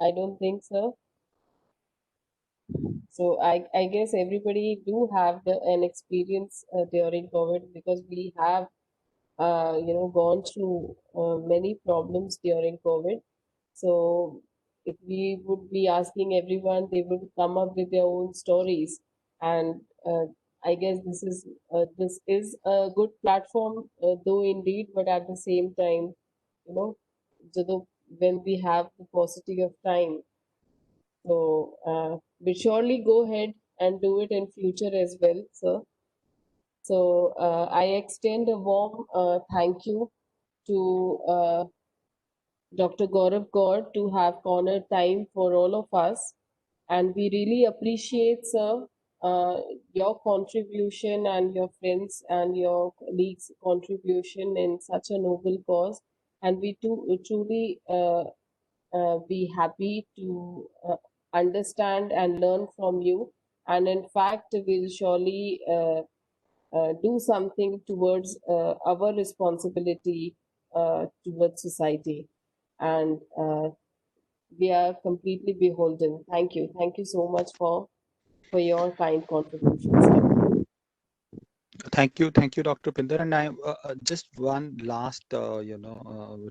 I don't think so. So I guess everybody do have an experience during COVID, because we have gone through many problems during COVID. So if we would be asking everyone, they would come up with their own stories, and I guess this is a good platform, though indeed, but at the same time, when we have the paucity of time, so we surely go ahead and do it in future as well, sir. So I extend a warm thank you to Dr. Gaurav Gaur to have cornered time for all of us. And we really appreciate, sir, your contribution and your friends and your colleagues' contribution in such a noble cause. And we too truly be happy to understand and learn from you. And in fact, we'll surely do something towards our responsibility towards society. And we are completely beholden. Thank you. Thank you so much for your kind contributions, sir. Thank you, Dr. Pinder. And I just one last,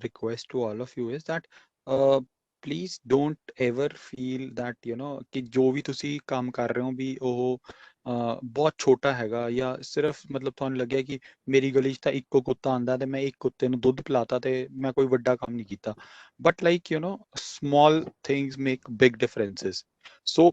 request to all of you is that uh, please don't ever feel that कि जो भी ਤੁਸੀਂ ਕੰਮ ਕਰ ਰਹੇ ਹੋ ਵੀ ਉਹ ਬਹੁਤ ਛੋਟਾ ਹੈਗਾ ਜਾਂ ਸਿਰਫ ਮਤਲਬ ਤੁਹਾਨੂੰ ਲੱਗਿਆ ਕਿ ਮੇਰੀ ਗਲੀ 'ਚ ਤਾਂ ਇੱਕੋ ਕੁੱਤਾ ਆਂਦਾ ਤੇ ਮੈਂ ਇੱਕ ਕੁੱਤੇ ਨੂੰ ਦੁੱਧ ਪਿਲਾਤਾ ਤੇ ਮੈਂ ਕੋਈ ਵੱਡਾ ਕੰਮ ਨਹੀਂ ਕੀਤਾ but like small things make big differences. So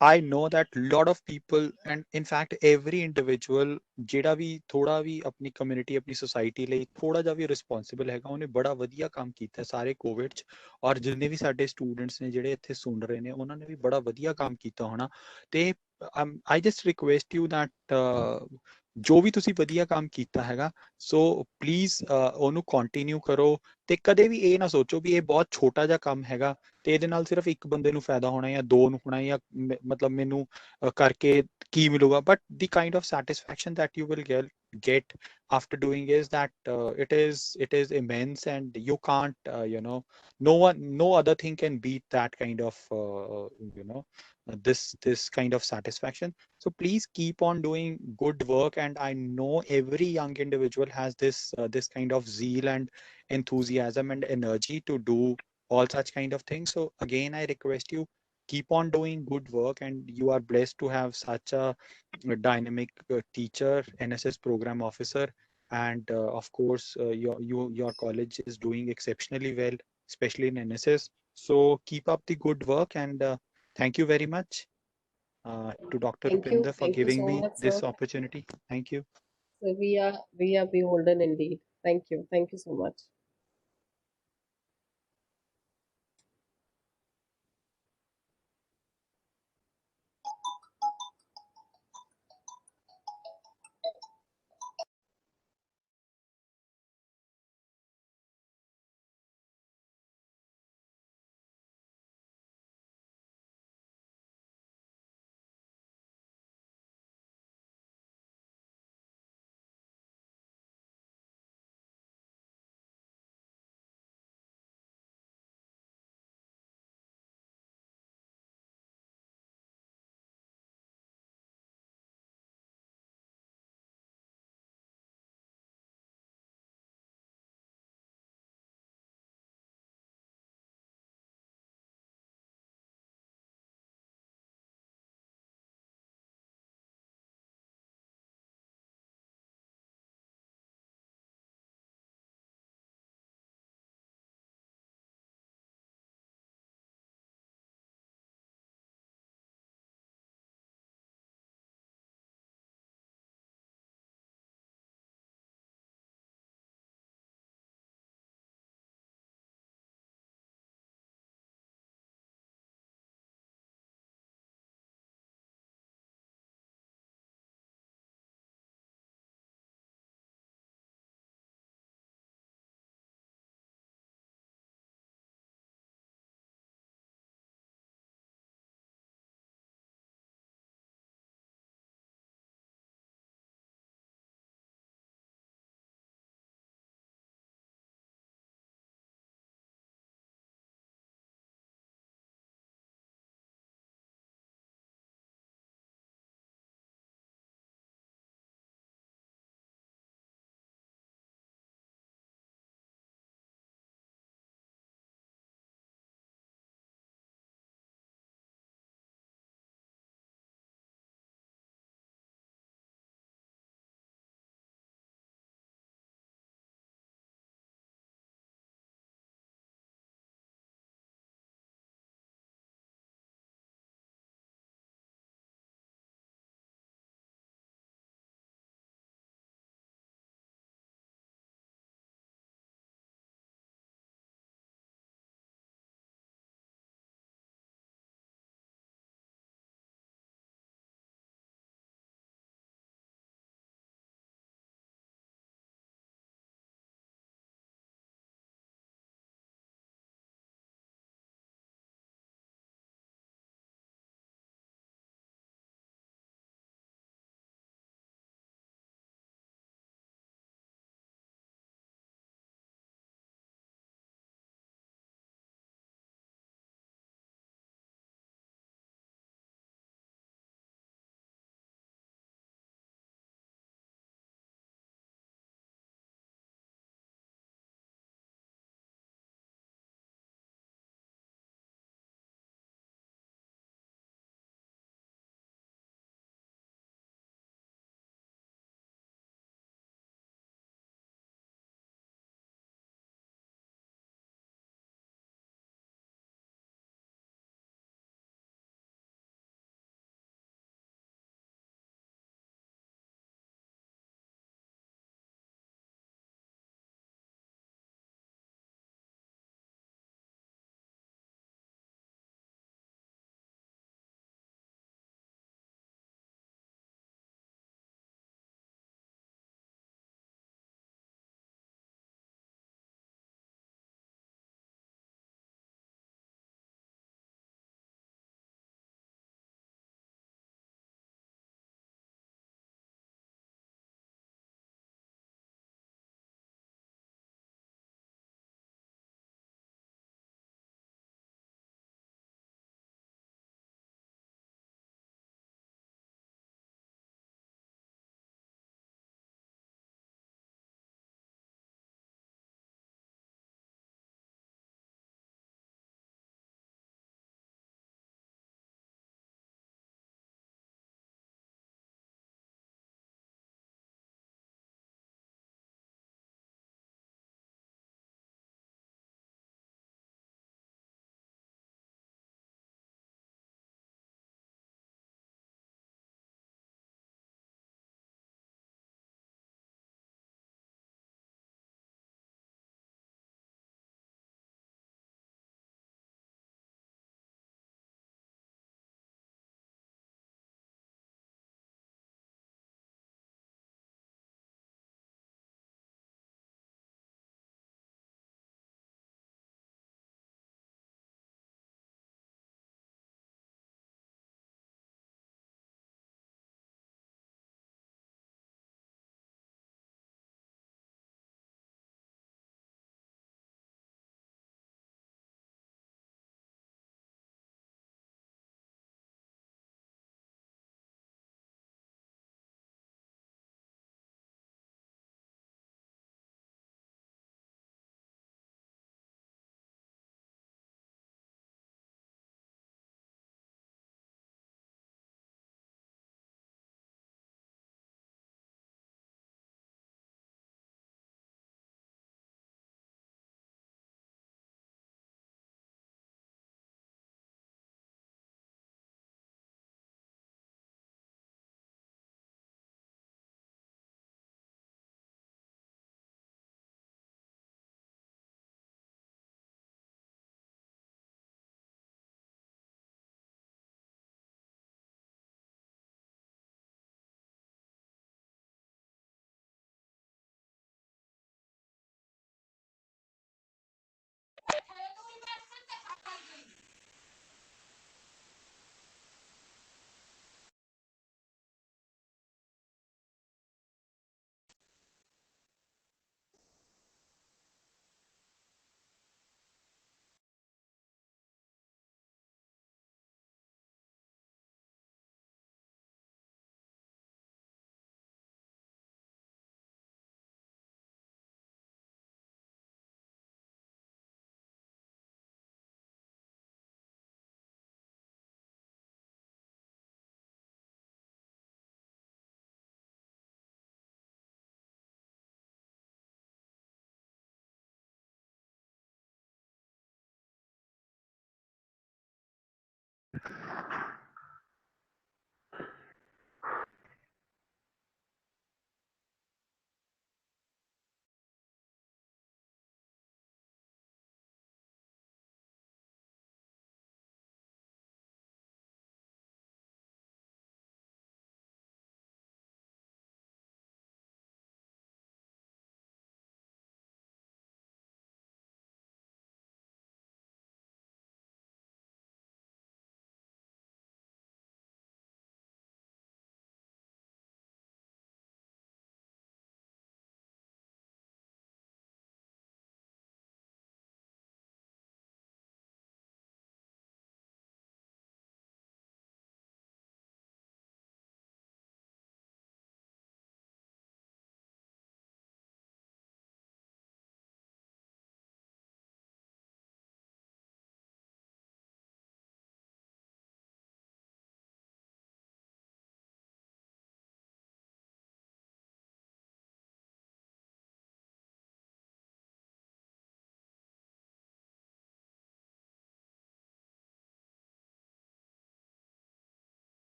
I know that lot of people and in fact every individual ਜਿਹੜਾ ਵੀ ਥੋੜਾ ਵੀ ਆਪਣੀ ਕਮਿਊਨਿਟੀ ਆਪਣੀ ਸੋਸਾਇਟੀ ਲਈ ਥੋੜਾ ਜਿਹਾ ਵੀ ਰਿਸਪੌਂਸਿਬਲ ਹੈਗਾ ਉਹਨੇ ਬੜਾ ਵਧੀਆ ਕੰਮ ਕੀਤਾ ਸਾਰੇ ਕੋਵਿਡ 'ਚ ਔਰ ਜਿੰਨੇ ਵੀ ਸਾਡੇ ਸਟੂਡੈਂਟਸ ਨੇ ਜਿਹੜੇ ਇੱਥੇ ਸੁਣ ਰਹੇ ਨੇ ਉਹਨਾਂ ਨੇ ਵੀ ਬੜਾ ਵਧੀਆ ਕੰਮ ਕੀਤਾ ਹੋਣਾ ਤੇ I just request you that ਜੋ ਵੀ ਤੁਸੀਂ ਵਧੀਆ ਕੰਮ ਕੀਤਾ ਹੈਗਾ ਸੋ ਪਲੀਜ਼ ਉਹਨੂੰ ਕੰਟੀਨਿਊ ਕਰੋ ਤੇ ਕਦੇ ਵੀ ਇਹ ਨਾ ਸੋਚੋ ਵੀ ਇਹ ਬਹੁਤ ਛੋਟਾ ਜਿਹਾ ਕੰਮ ਹੈਗਾ ਤੇ ਇਹਦੇ ਨਾਲ ਸਿਰਫ ਇੱਕ ਬੰਦੇ ਨੂੰ ਫਾਇਦਾ ਹੋਣਾ ਜਾਂ ਦੋ ਨੂੰ ਹੋਣਾ ਜਾਂ ਮਤਲਬ ਮੈਨੂੰ ਕਰਕੇ ਕੀ ਮਿਲੂਗਾ but the kind of satisfaction that you will get after doing is that it is immense and you can't no other thing can beat that kind of this kind of satisfaction. So please keep on doing good work and I know every young individual has this kind of zeal and enthusiasm and energy to do all such kind of things. So again I request you keep on doing good work and you are blessed to have such a dynamic teacher, NSS program officer, and of course your college is doing exceptionally well, especially in NSS. So keep up the good work and thank you very much to Dr. Thank you. Rupinder for Thank you giving so me much, this sir. opportunity. Thank you. So we are beholden indeed. Thank you. Thank you so much.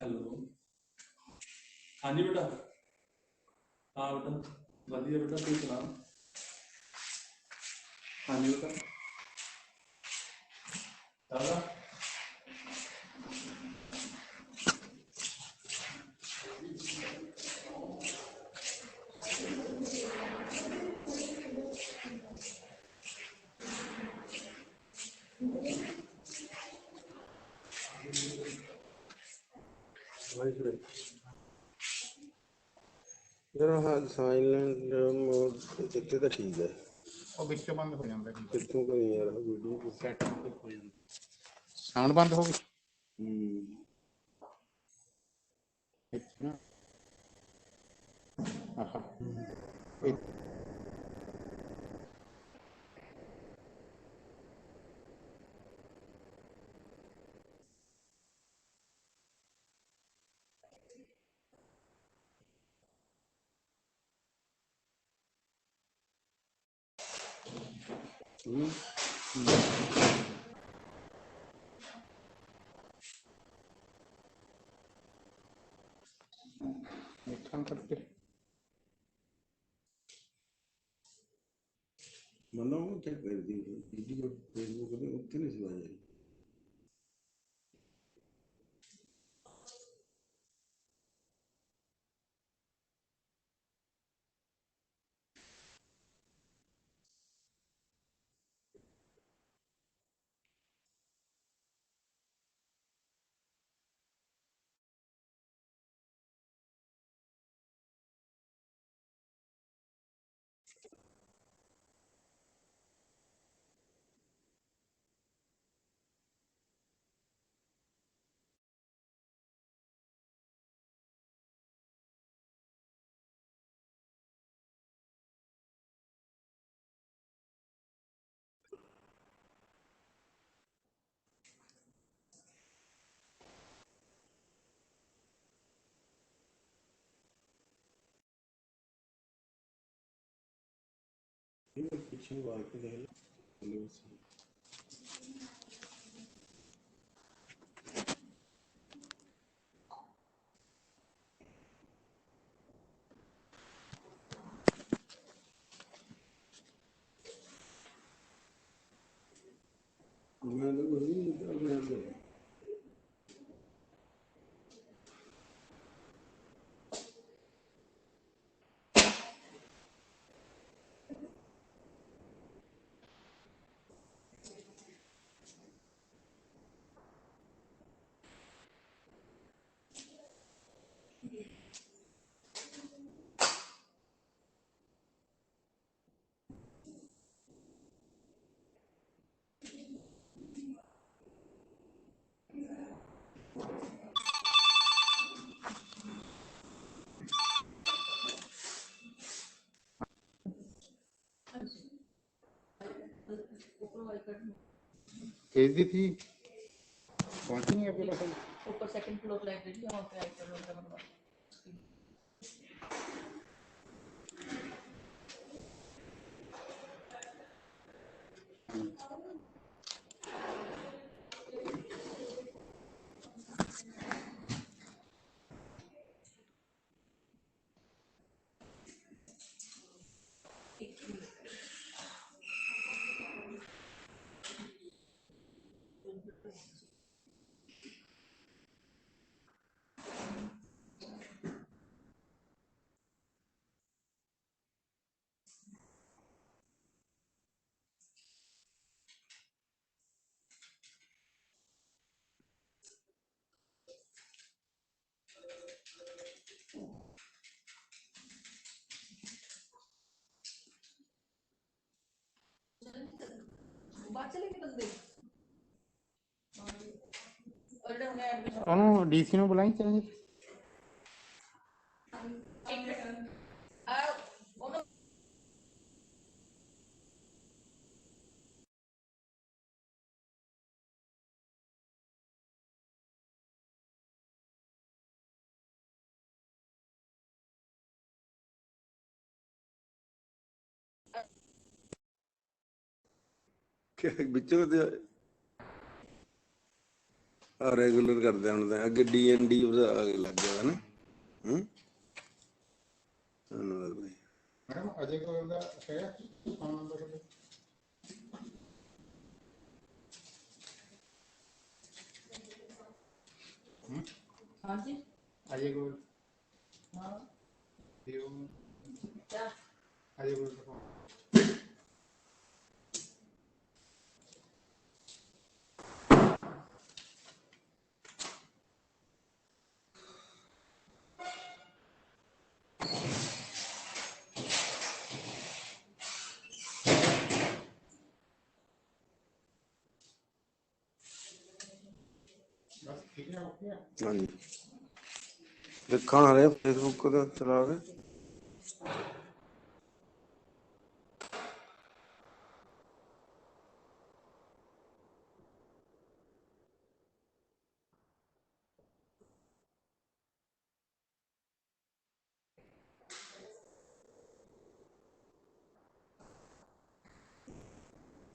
Hello. हाँ जी बेटा। हाँ बेटा, बढ़िया बेटा, तू सुना। हाँ जी बेटा। दादा। ਯਾਰ ਹਾਂ ਸਾਇਲੈਂਟ ਮੋਡ ਇੱਥੇ ਤਾਂ ਠੀਕ ਹੈ। ਉਹ ਵਿੱਚੋਂ ਬੰਦ ਹੋ ਜਾਂਦਾ ਜੀ, ਕਿੱਥੋਂ ਕਰੀ ਯਾਰ ਵੀਡੀਓ ਸੈਟਿੰਗ ਤੇ ਹੋ ਜਾਂਦਾ। ਸਾਊਂਡ ਬੰਦ ਹੋ ਗਈ ਇੱਥੇ ਨਾ। ਆਹਾ ਇਹ ਦੇਖਾਂ ਕਰਕੇ ਮਤਲਬ ਉਹ ਚੈੱਕ ਕਰਦੀ ਵੀਡੀਓ ਫੇਸਬੁੱਕ ਤੇ ਉੱਥੇ ਨਹੀਂ ਸੀ ਆਇਆ। ਇਹ ਪਿੱਛੇ ਵਾਰ ਕੇ ਦੇਖ ਲਓ। ਮੈਂ ਤਾਂ ਕੁਝ ਨਹੀਂ ਕਰ ਰਿਹਾ। भेज दी थी, पहुंची नहीं अभी तक। ऊपर सेकंड फ्लोर लाइब्रेरी है, वहाँ पे आईपैड वगैरह बनवा। बात चलेगी बंदे और हमने एडमिशन ਉਹਨੂੰ ਡੀਸੀ ਨੂੰ ਬੁਲਾਈ ਚਾਹੀਏ। ਉਹਨੂੰ ਵਿੱਚੋਂ ਤੇ ਰੈਗੂਲਰ ਕਰਦੇ ਹੁਣ ਤਾਂ ਅੱਗੇ DND ਉਹਦਾ ਲੱਗ ਗਿਆ ਨਾ। ਧੰਨਵਾਦ ਬਾਈ। ਮੈਡਮ ਅਜੇ ਕੋਲ ਦਾ ਹੈ ਫੋਨ ਨੰਬਰ? हाँ जी ਅਜੇ ਕੋਲ हाँ ਦਿਓ क्या ਅਜੇ ਕੋਲ ਦਾ ਫੋਨ। ਬਸ ਠੀਕ ਹੈ, ਓਕੇ ਆ। ਹਾਂਜੀ ਦੇਖਣ ਵਾਲੇ ਫੇਸਬੁੱਕ ਤੇ ਚਲਾ ਕੇ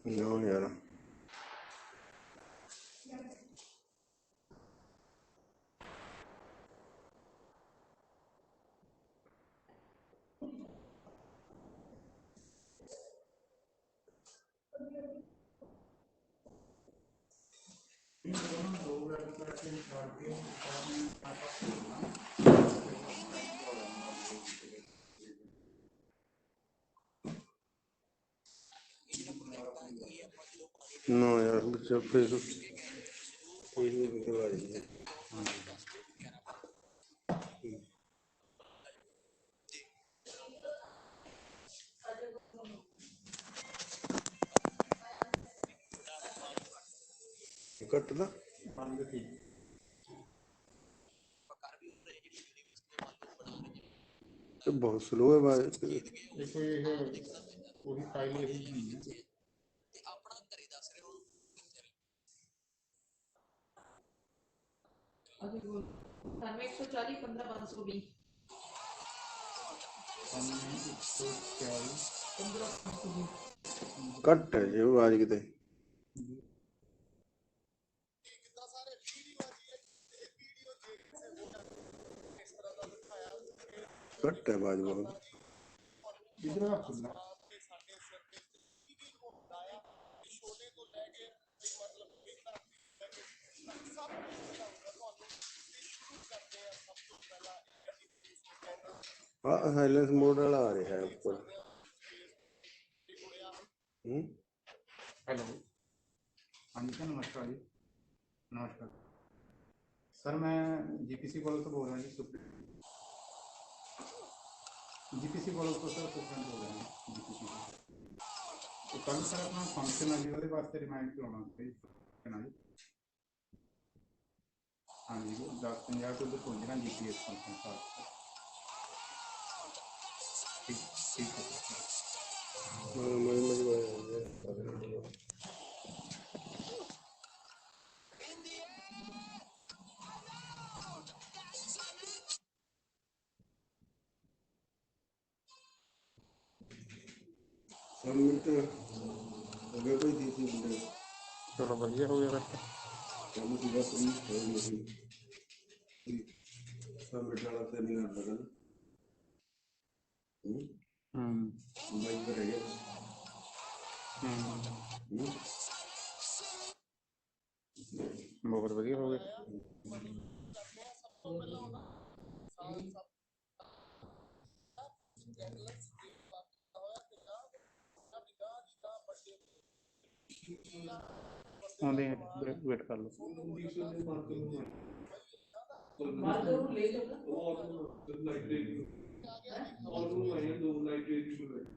ਨਾ ਯਾਰ ਨਾ ਯਾਰ ਬੱਚਾ ਫੇਸਬੁੱਕ ਤੇ ਵਾਜੀ ਕੱਟਦਾ ਬੰਦ ਠੀਕ ਇਹ ਬਹੁਤ ਸਲੋ ਹੈ ਬਾਜ ਇਹ ਕੋਈ ਇਹ ਉਹਦੀ ਫਾਈਲ ਇਹੀ ਨਹੀਂ ਹੈ। अभी बोल 9140 15520 15520 ਘੱਟ ਹੈ ਜੇ ਆਵਾਜ਼ ਕਿਤੇ ਘੱਟ ਹੈ ਆਵਾਜ਼ ਬਹੁਤ। ਇਧਰ ਆ ਖੁੱਲਾ ਹਾਂ ਸਾਇਲੈਂਸ ਮੋਡ ਵਾਲਾ ਆ ਰਿਹਾ ਹੈ ਉੱਪਰ। ਹੈਲੋ ਹਾਂਜੀ ਸਰ ਨਮਸਕਾਰ ਜੀ। ਨਮਸਕਾਰ ਸਰ ਮੈਂ GPC ਕੋਲ ਤੋਂ ਬੋਲ ਰਿਹਾ ਜੀ। GPC ਕੋਲ ਤੋਂ ਸਰ ਸੁਪਰਡੈਂਟ ਬੋਲ ਰਿਹਾ GPC ਤੋਂ। ਕੱਲ ਸਰ ਆਪਣਾ ਫੰਕਸ਼ਨ ਆ ਜੀ ਉਹਦੇ ਵਾਸਤੇ ਰਿਮਾਈਂਡ ਕਰਾਉਣਾ ਸੀ ਨਾ ਜੀ। ਹਾਂਜੀ 10:50 ਤੋਂ ਪਹੁੰਚਣਾ GPS ਫੰਕਸ਼ਨ ਸਾਹਿਬ। ਠੀਕ ਠੀਕ ਹੈ ਮਿੰਟ ਅਗੇ ਕੋਈ ਦੀ ਸੀ ਮੁੰਡੇ ਚਲੋ ਵਧੀਆ ਹੋ ਗਿਆ ਫਿਰ ਕੰਮ ਸੀਗਾ ਪੂਰੀ ਹੋ ਗਈ ਸੀ ਸਭ ਬਟਾਲਾ ਤੇ ਨਹੀਂ ਕਰਦਾ ਨਾ ਬਾਈ ਕਰ ਗਿਆ ਬਹੁਤ ਵਧੀਆ ਹੋ ਗਿਆ। ਆਉਂਦੇ ਵੇਟ ਕਰ ਲਓ। मार्कर ले लो ना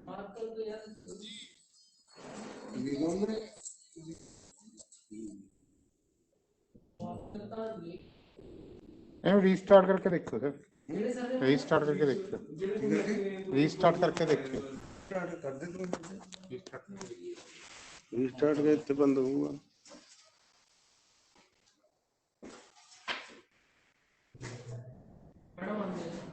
मार्कर तो यार ਇਹਨੂੰ ਰੀਸਟਾਰਟ ਕਰਕੇ ਦੇਖੋ ਸਰ। ਰੀਸਟਾਰਟ ਕਰਕੇ ਦੇਖੋ। ਰੀਸਟਾਰਟ ਕਰਕੇ ਦੇਖੋ। ਕਰ ਦੇ ਤੂੰ ਰੀਸਟਾਰਟ ਰੀਸਟਾਰਟ ਕੇ ਇੱਥੇ ਬੰਦ ਹੋਊਗਾ। मैडम